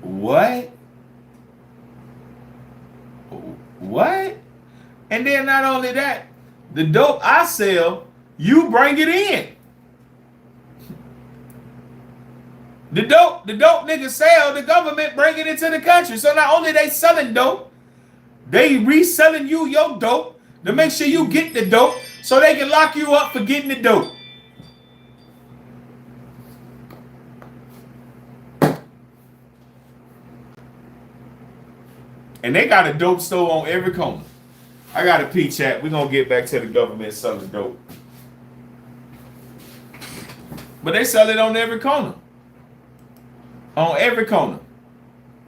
What? What? And then not only that, the dope I sell, you bring it in. The dope niggas sell, the government bring it into the country. So not only they selling dope, they reselling you your dope to make sure you get the dope so they can lock you up for getting the dope. And they got a dope store on every corner. I got a P-chat. We're going to get back to the government selling dope. But they sell it on every corner. On every corner.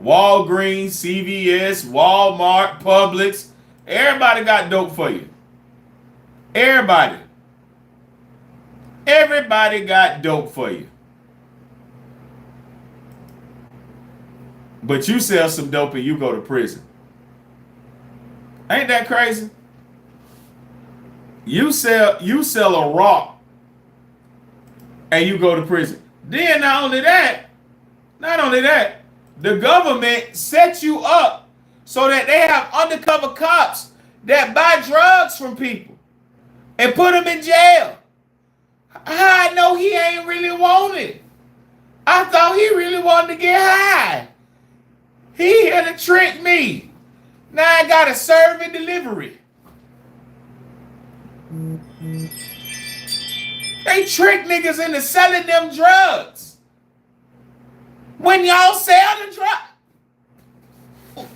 Walgreens, CVS, Walmart, Publix. Everybody got dope for you. Everybody. Everybody got dope for you. But you sell some dope and you go to prison. Ain't that crazy? You sell a rock and you go to prison. Then not only that, the government sets you up so that they have undercover cops that buy drugs from people and put them in jail. How I know he ain't really wanted? I thought he really wanted to get high. He here to trick me. Now I gotta serve and delivery. They trick niggas into selling them drugs. When y'all sell the drug,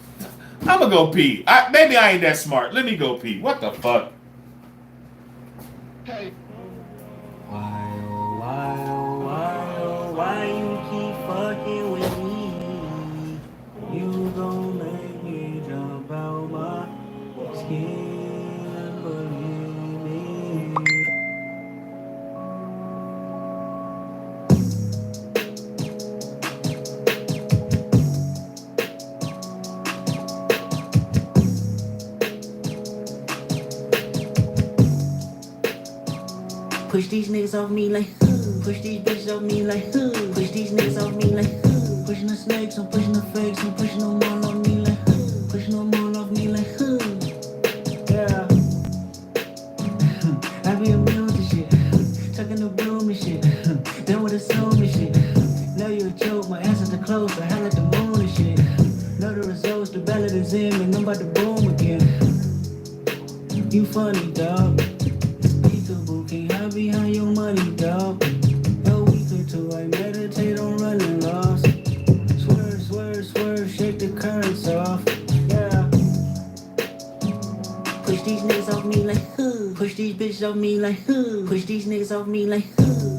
I'ma go pee. Maybe I ain't that smart. Let me go pee. What the fuck? Hey. Why you keep fucking with me? You gon' make me jump out my skin, believe me. Push these niggas off me like push these bitches off me like push these niggas off me like pushing the snakes, I'm pushing the fakes, I'm pushing them all off me like pushing them all off me like yeah. I be immune to shit, tucking the broom and shit, done with the soul and shit. Know you a joke, my answers are close, I highlight the moon and shit. Know the results, the ballot is in, and I'm about to boom again. You funny, dog. Can't hide behind your money, dog. A week or two, I meditate on running lost. Swerve, swerve, swerve, shake the currents off. Yeah. Push these niggas off me like push these bitches off me like push these niggas off me like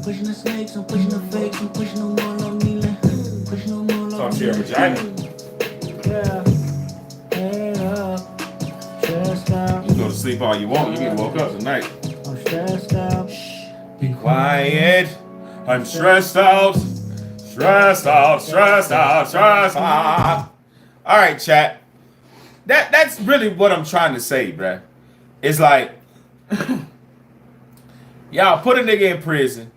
pushing the snakes, I'm pushing the fakes, I'm pushing them all on me like pushing them all Talk on to me your like vagina. yeah. Head up, chest out. You go to sleep all you want. You get woke up tonight. I'm stressed out. Be quiet. I'm stressed out. Stressed out. Stressed out. Stressed out. All right, chat. That's really what I'm trying to say, bruh. It's like, y'all put a nigga in prison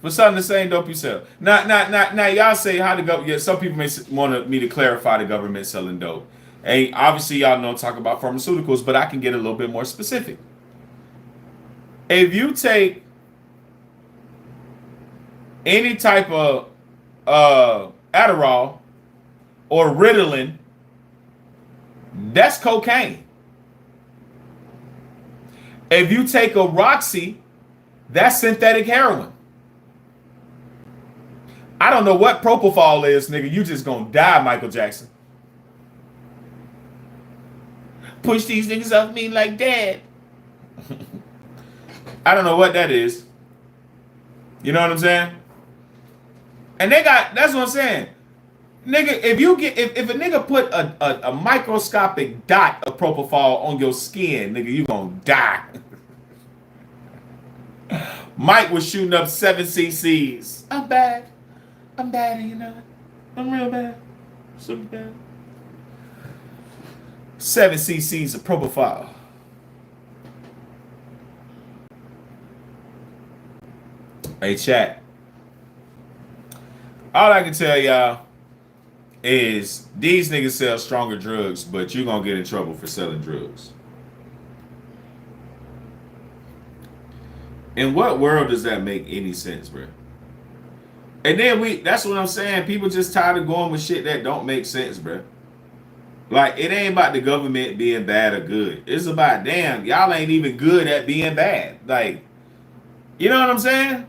for selling the same dope you sell. Now, y'all say how the government. Yeah, some people may want me to clarify the government selling dope. And obviously, y'all know talk about pharmaceuticals, but I can get a little bit more specific. If you take any type of Adderall or Ritalin, that's cocaine. If you take a Roxy, that's synthetic heroin. I don't know what propofol is, nigga. You just gonna die, Michael Jackson. Push these niggas off me like that. I don't know what that is. You know what I'm saying? And that's what I'm saying. Nigga, if a nigga put a microscopic dot of propofol on your skin, nigga, you gonna die. Mike was shooting up 7 cc's. I'm bad, you know. I'm real bad. Super bad. 7 cc's of propofol. Hey, chat. All I can tell y'all is these niggas sell stronger drugs, but you're going to get in trouble for selling drugs. In what world does that make any sense, bro? And then that's what I'm saying. People just tired of going with shit that don't make sense, bro. Like, it ain't about the government being bad or good. It's about, damn, y'all ain't even good at being bad. Like, you know what I'm saying?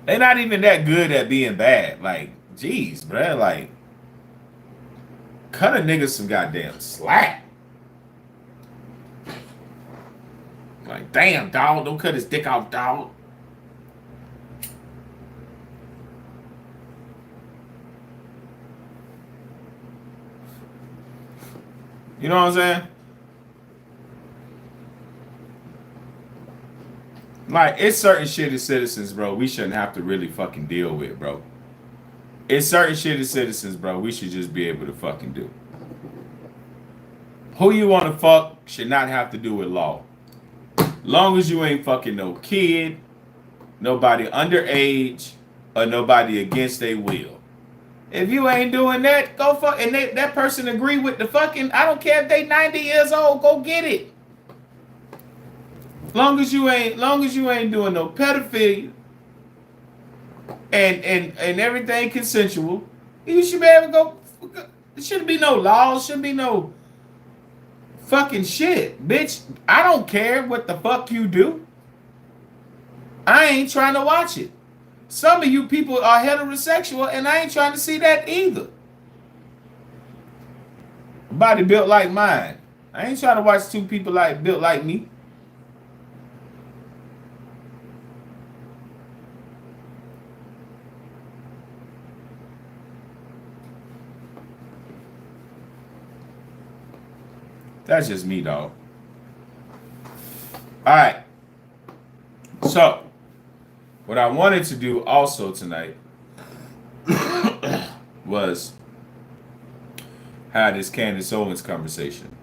They're not even that good at being bad. Like, geez, bro. Like, cut a nigga some goddamn slack. Like, damn, dog. Don't cut his dick off, dog. You know what I'm saying? Like, it's certain shit as citizens, bro, we shouldn't have to really fucking deal with, bro. It's certain shit as citizens, bro, we should just be able to fucking do. Who you want to fuck should not have to do with law. Long as you ain't fucking no kid, nobody underage, or nobody against their will. If you ain't doing that, go fuck. And that person agree with the fucking. I don't care if they 90 years old. Go get it. Long as you ain't doing no pedophilia and everything consensual, you should be able to go. There shouldn't be no laws. Shouldn't be no fucking shit, bitch. I don't care what the fuck you do. I ain't trying to watch it. Some of you people are heterosexual, and I ain't trying to see that either. Body built like mine. I ain't trying to watch two people built like me. That's just me, dog. All right. So, what I wanted to do also tonight was have this Candace Owens conversation.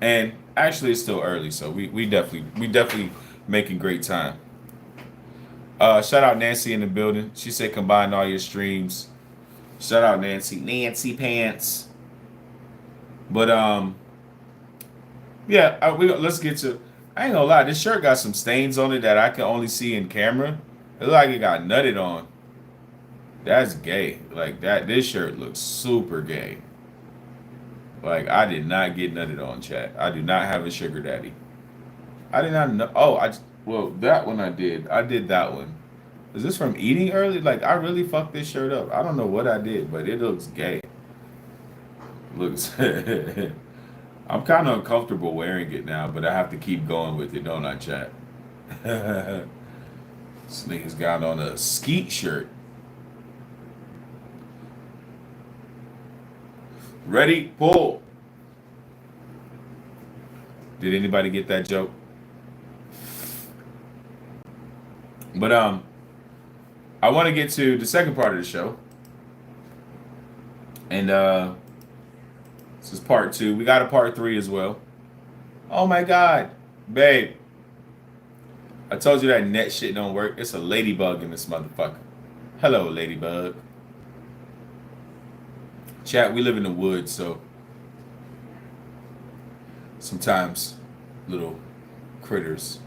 And actually, it's still early, so we definitely making great time. Shout out Nancy in the building. She said combine all your streams. Shout out Nancy Pants. But yeah, let's get to. I ain't gonna lie, this shirt got some stains on it that I can only see in camera. It look like it got nutted on. That's gay. Like that. This shirt looks super gay. Like I did not get nutted on, chat. I do not have a sugar daddy. I did not know. Oh, well, that one I did. I did that one. Is this from eating early? Like I really fucked this shirt up. I don't know what I did, but it looks gay. Looks. I'm kind of uncomfortable wearing it now, but I have to keep going with it, don't I, chat? This nigga's got on a skeet shirt. Ready, pull. Did anybody get that joke? But I want to get to the second part of the show. And this is part 2. We got a part 3 as well. Oh my God, babe. I told you that net shit don't work. It's a ladybug in this motherfucker. Hello, ladybug. Chat, we live in the woods, so sometimes little critters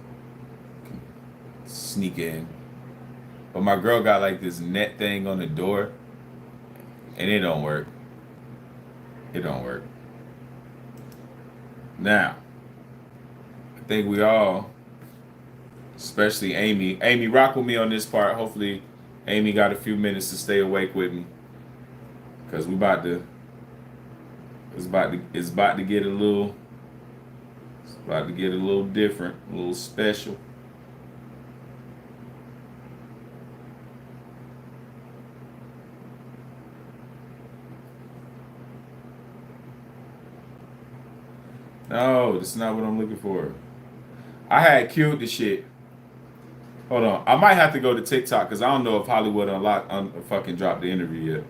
can sneak in. But my girl got like this net thing on the door, and it don't work. It don't work. Now, I think we all, especially Amy, rock with me on this part. Hopefully, Amy got a few minutes to stay awake with me, cause it's about to get a little, different, a little special. No, that's not what I'm looking for. I had queued the shit. Hold on. I might have to go to TikTok because I don't know if Hollywood fucking dropped the interview yet.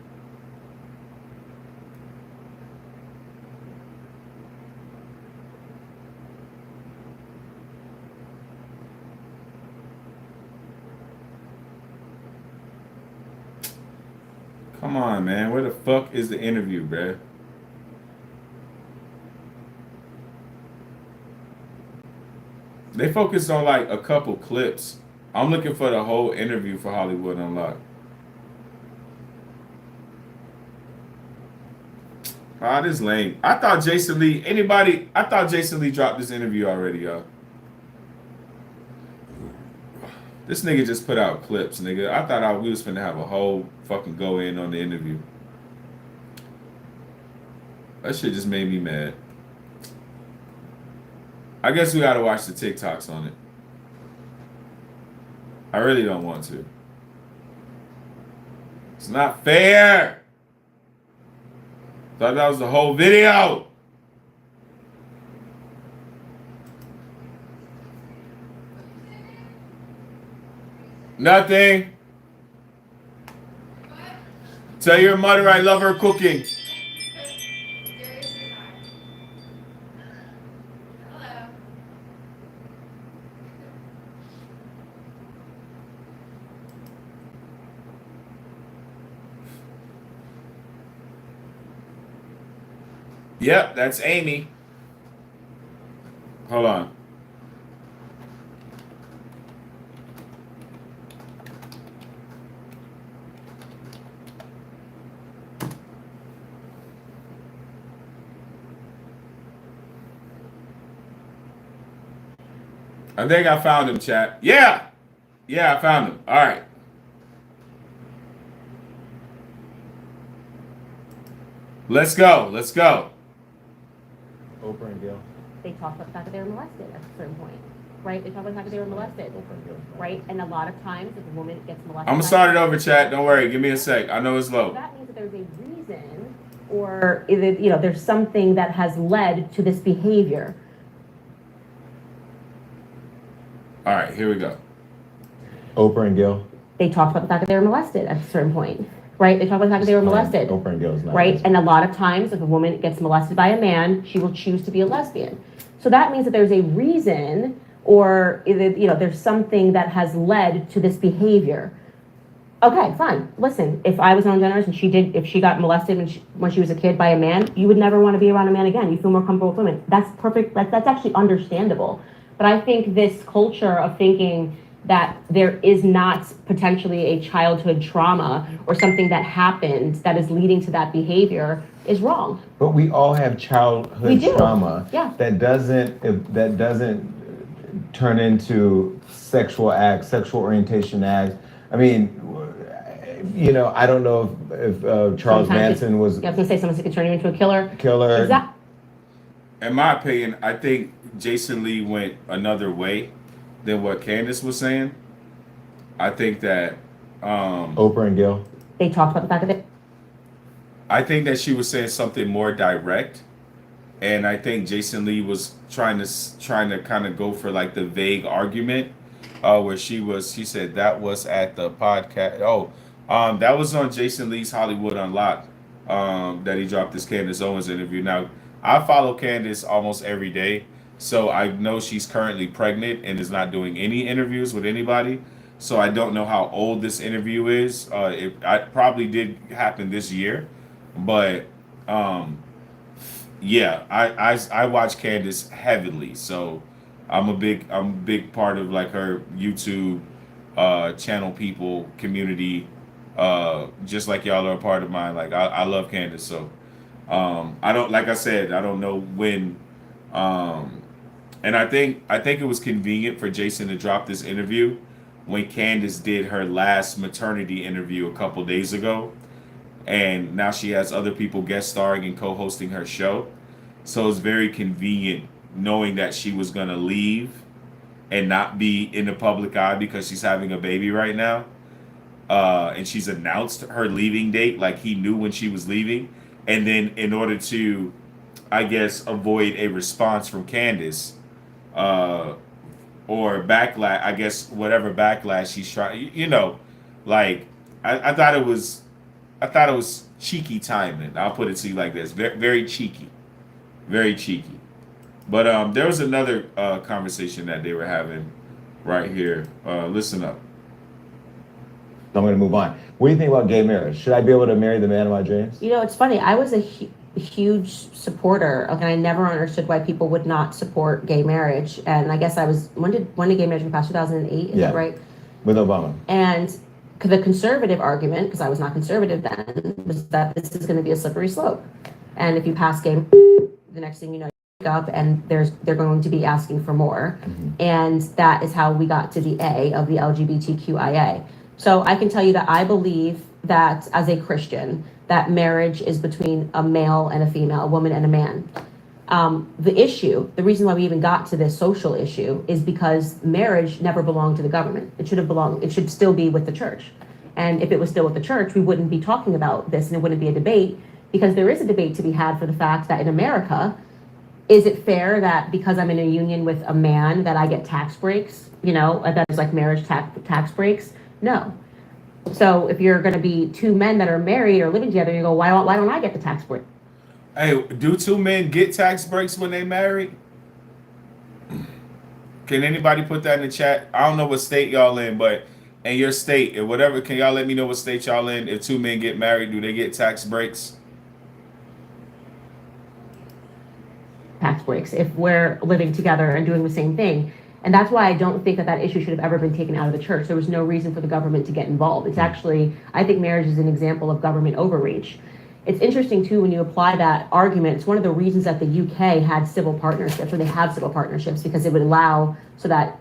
Come on, man. Where the fuck is the interview, bruh? They focused on like a couple clips. I'm looking for the whole interview for Hollywood Unlocked. Ah, this lame. I thought Jason Lee dropped this interview already, y'all. This nigga just put out clips, nigga. I thought we was finna have a whole fucking go in on the interview. That shit just made me mad. I guess we gotta watch the TikToks on it. I really don't want to. It's not fair. Thought that was the whole video. Nothing. Tell your mother I love her cooking. Yep, that's Amy. Hold on. I think I found him, chat. Yeah. Yeah, I found him. All right. Let's go. Let's go. Oprah and Gail. They talk about the fact that they were molested at a certain point, right? They talk about the fact that they were molested, right? And a lot of times, if a woman gets molested, I'm gonna start it over, chat. Don't worry. Give me a sec. I know it's low. that means that there's a reason, or there's something that has led to this behavior. All right, here we go. Oprah and Gail. They talked about the fact that they were molested at a certain point, right? They talk about the fact that they were molested, Oprah and Gail's not. right? And a lot of times, if a woman gets molested by a man, she will choose to be a lesbian. So that means that there's a reason, or there's something that has led to this behavior. Okay, fine. Listen, if I was Ellen DeGeneres and if she got molested when she was a kid by a man, you would never want to be around a man again. You feel more comfortable with women. That's perfect. That's actually understandable. But I think this culture of thinking that there is not potentially a childhood trauma or something that happened that is leading to that behavior is wrong. But we all have childhood trauma. Yeah. That doesn't turn into sexual acts, sexual orientation acts. I mean, I don't know if Charles Manson was. Yeah, I was gonna say someone could turn you into a killer. Killer. In my opinion, I think Jason Lee went another way than what Candace was saying. I think that Oprah and Gail. They talked about the fact that I think that she was saying something more direct, and I think Jason Lee was trying to kind of go for like the vague argument, where she said that was at the podcast. That was on Jason Lee's Hollywood Unlocked, that he dropped this Candace Owens interview. Now, I follow Candace almost every day, so I know she's currently pregnant and is not doing any interviews with anybody. So I don't know how old this interview is. It probably did happen this year, but yeah, I watch Candace heavily, so I'm a big part of like her YouTube channel people community, just like y'all are a part of mine. Like I love Candace, so I don't, like I said, I don't know when, and I think it was convenient for Jason to drop this interview when Candace did her last maternity interview a couple days ago, and now she has other people guest starring and co-hosting her show. So it's very convenient knowing that she was gonna leave and not be in the public eye because she's having a baby right now, and she's announced her leaving date, like he knew when she was leaving. And then in order to, I guess, avoid a response from Candace, or backlash, I guess whatever backlash she's trying, like I thought it was cheeky timing. I'll put it to you like this: very, very cheeky, very cheeky. But there was another conversation that they were having right here. Listen up. I'm going to move on. What do you think about gay marriage? Should I be able to marry the man of my dreams? it's funny. I was a huge supporter, and I never understood why people would not support gay marriage. And I guess I was, when did gay marriage pass? 2008, is that right? With Obama. And the conservative argument, because I was not conservative then, was that this is going to be a slippery slope. And if you pass gay, the next thing you know, you wake up and they're going to be asking for more. Mm-hmm. And that is how we got to the A of the LGBTQIA. So I can tell you that I believe that as a Christian, that marriage is between a male and a female, a woman and a man. The reason why we even got to this social issue is because marriage never belonged to the government. It should still be with the church. And if it was still with the church, we wouldn't be talking about this and it wouldn't be a debate, because there is a debate to be had for the fact that in America, is it fair that because I'm in a union with a man that I get tax breaks, that is like marriage tax breaks? No. So if you're going to be two men that are married or living together, you go, why don't I get the tax break? Hey, do two men get tax breaks when they married? Can anybody put that in the chat? I don't know what state y'all in, but in your state or whatever, can y'all let me know what state y'all in? If two men get married, do they get tax breaks? tax breaks if we're living together and doing the same thing. And that's why I don't think that issue should have ever been taken out of the church. There was no reason for the government to get involved. It's actually, I think marriage is an example of government overreach. It's interesting too, when you apply that argument, it's one of the reasons that the UK had civil partnerships, or they have civil partnerships, because it would allow so that,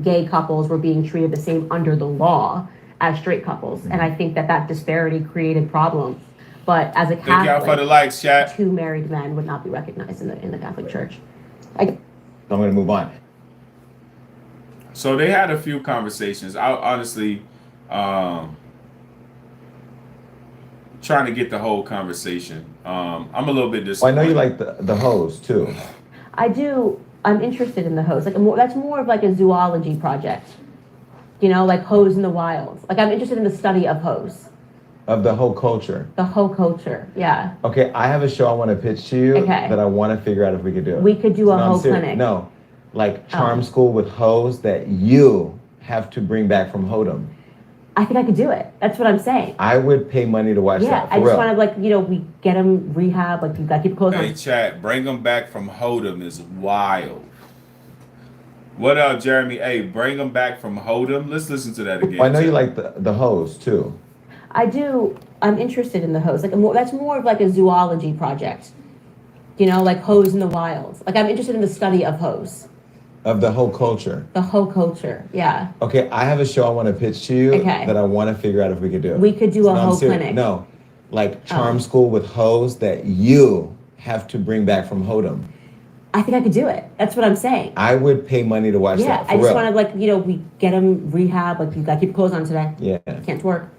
gay couples were being treated the same under the law as straight couples. And I think that disparity created problems. But as a Thank y'all for the Catholic, likes, chat. two married men would not be recognized in the Catholic Church. I'm going to move on. So they had a few conversations. I honestly trying to get the whole conversation. I'm a little bit disappointed. Well, I know you like the hose too. I do. I'm interested in the hose. That's more of like a zoology project. Like hose in the wild. Like I'm interested in the study of hose. Of the whole culture. The whole culture, yeah. Okay, I have a show I want to pitch to you that I want to figure out if we could do it. We could do a No, I'm whole serious. clinic. No, like charm school with hoes that you have to bring back from Hodom. I think I could do it. That's what I'm saying. I would pay money to watch Yeah, that. I just want to we get them rehab. Like you got to keep close Hey, on. chat, bring them back from Hodom is wild. What up, Jeremy? Hey, bring them back from Hodom. Let's listen to that again. Well, I know you like the hose too. I do. I'm interested in the hose. That's more of like a zoology project. Like hose in the wild. Like I'm interested in the study of hose. Of the whole culture. The whole culture, yeah. Okay, I have a show I want to pitch to you that I want to figure out if we could do it. We could do a I'm whole serious. clinic. No, like charm school with hoes that you have to bring back from Hodom. I think I could do it. That's what I'm saying. I would pay money to watch Yeah, that. For I just real. want to we get them rehab. Like you got to keep clothes on today. Yeah. Can't twerk.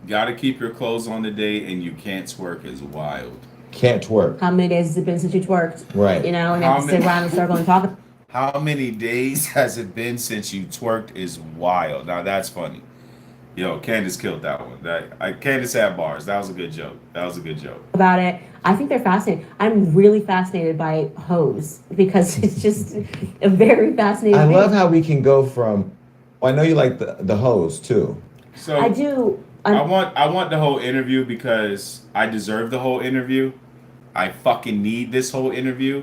Gotta keep your clothes on today, and you can't twerk is wild. Can't twerk. How many days has it been since you twerked? Right. And you have to sit around and circle and talk. How many days has it been since you twerked is wild. Now that's funny. Yo, Candace killed that one. Candace had bars. That was a good joke. About it. I think they're fascinating. I'm really fascinated by hoes because it's just a very fascinating I thing. love how we can go from. Well, I know you like the hose too. So I do. I want the whole interview because I deserve the whole interview. I fucking need this whole interview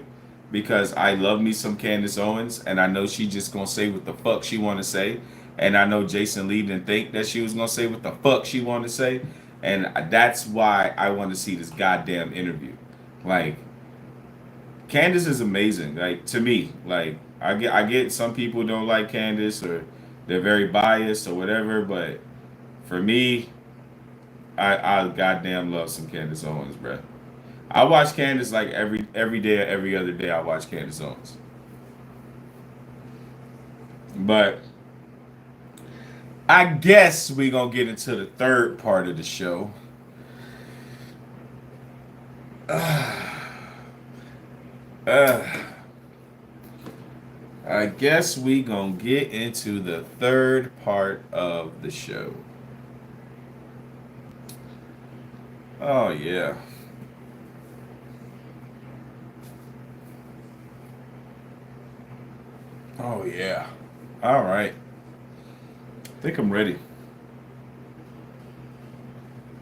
because I love me some Candace Owens, and I know she just gonna say what the fuck she want to say, and I know Jason Lee didn't think that she was gonna say what the fuck she wanted to say, and that's why I want to see this goddamn interview. Like, Candace is amazing. Like, to me, like I get some people don't like Candace or they're very biased or whatever, but for me, I goddamn love some Candace Owens, bruh. I watch Candace like every day or every other day. I watch Candace Owens. But I guess we're going to get into the third part of the show. I guess we going to get into the third part of the show. Oh, yeah. Oh, yeah. All right. I think I'm ready.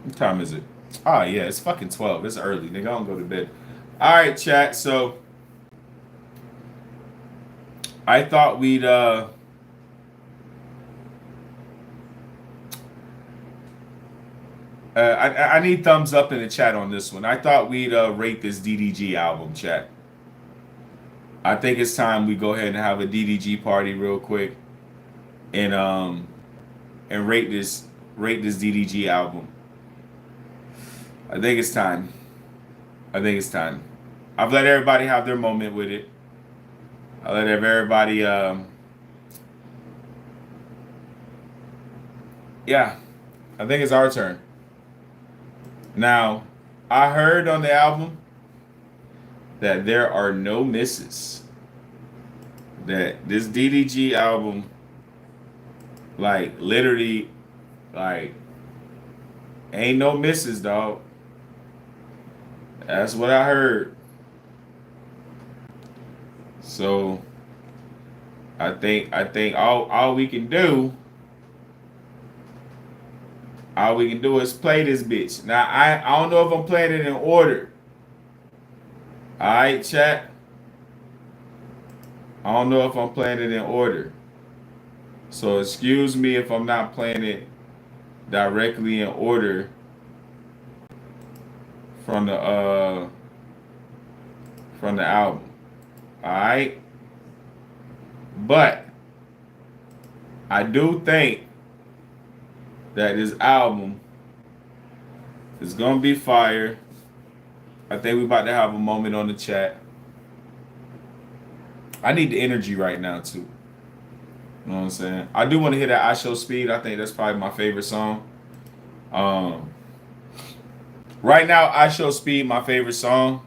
What time is it? Oh, yeah, it's fucking 12. It's early. Nigga, I don't go to bed. All right, chat. So, I thought we'd, I need thumbs up in the chat on this one. I thought we'd rate this DDG album, chat. I think it's time we go ahead and have a DDG party real quick, and rate this DDG album. I think it's time. I've let everybody have their moment with it. I let everybody yeah, I think it's our turn. Now, I heard on the album that there are no misses. That this DDG album, like, literally, like, ain't no misses, dog. That's what I heard. So, I think all we can do is play this bitch. Now, I don't know if I'm playing it in order. All right, chat. I don't know if I'm playing it in order. So excuse me if I'm not playing it directly in order from the album. Alright? But I do think that this album is gonna be fire. I think we about to have a moment on the chat. I need the energy right now too. You know what I'm saying? I do want to hear that I Show Speed. I think that's probably my favorite song. Right now, I Show Speed, my favorite song.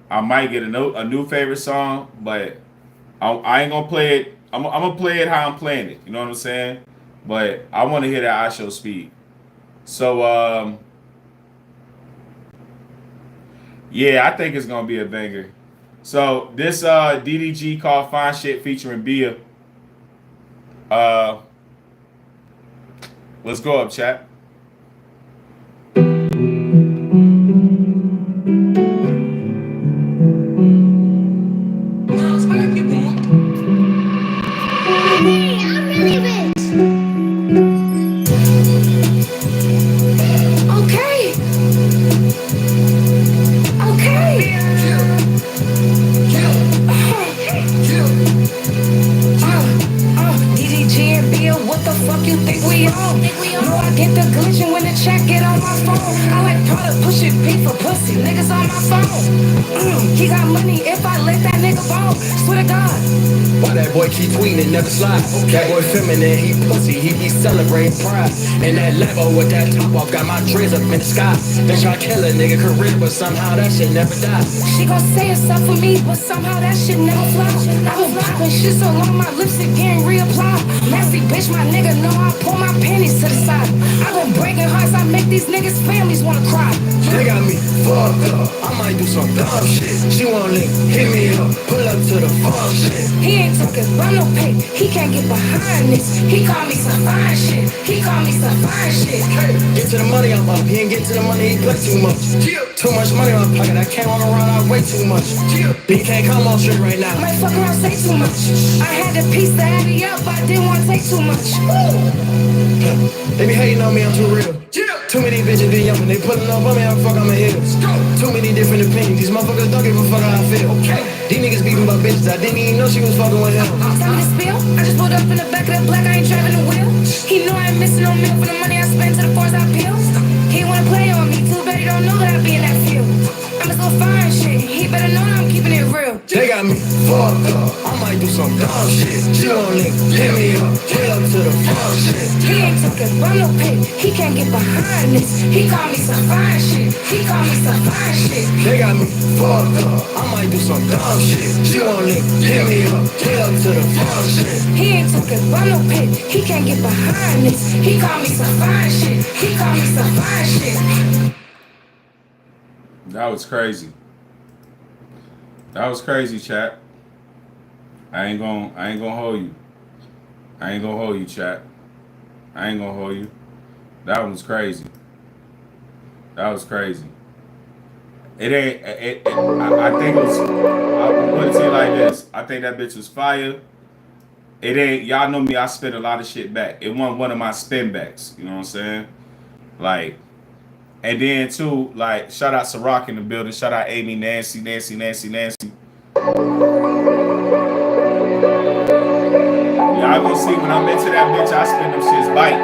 I might get a new favorite song, but I ain't gonna play it. I'm gonna play it how I'm playing it. You know what I'm saying? But I want to hear that I Show Speed. So yeah, I think it's gonna be a banger. So this DDG called Fine Shit featuring Bia. Let's go up, chat. Keep tweeting, never slide. That boy feminine, he pussy, he be celebrating pride. And that Lambo with that top off, got my dreads up in the sky. They try to kill a nigga career, but somehow that shit never dies. She gon' say it's up for me, but somehow that shit never fly. I been poppin' shit so long, my lipstick getting reapplied. Nasty bitch, my nigga know I pull my panties to the side. I been breaking hearts, I make these niggas' families wanna cry. They got me fucked up, I might do some dumb shit. She wanna link, hit me up, pull up to the fuck shit. He ain't talking about no pay, he can't get behind this. He call me some fine shit, he call me some fine shit. Hey, get to the money, I'm up. He ain't get to the money, he play too much. Too much money in my pocket, I can't run around, I way too much. He can't come on straight right now. Might fuck around, say too much. I had to piece the Abby up, I didn't want to take too much. They be hating on me, I'm too real. Too many bitches be yumping, they putting up on me, I'm fuck on my heels. Too many different opinions, these motherfuckers don't give a fuck how I feel. These niggas beefing about bitches, I didn't even know she was fucking with him. Tell me to spill, I just pulled up in the back of that black, I ain't driving the wheel. He know I ain't missing no meal for the money I spend to the fours I peel. He wanna play on me, too bad he don't know that I be in that field. I'm just gonna find shit, he better know that I'm keeping it real. They got me fucked up, I might do some dumb shit. She gon' link, hit me up, pull up to the fuck shit. He ain't talking about no pay, he can't get behind this. He call me some fine shit, he call me some fine shit. They got me fucked up, I might do some dumb shit. She gon' link, hit me up, pull up to the fuck shit. He ain't talking about no pay, he can't get behind this. He call me some fine shit, he call me some fine shit. That was crazy. That was crazy, chat. I ain't gonna hold you. I ain't gonna hold you, chat. I ain't gonna hold you. That one was crazy. That was crazy. It ain't. I think it was. I'm gonna tell you like this. I think that bitch was fire. It ain't. Y'all know me. I spin a lot of shit back. It wasn't one of my spin backs. You know what I'm saying? Like. And then too, like, shout out Ciroc in the building. Shout out Amy, Nancy. Y'all gonna see when I'm into that bitch, I spin them shits bite.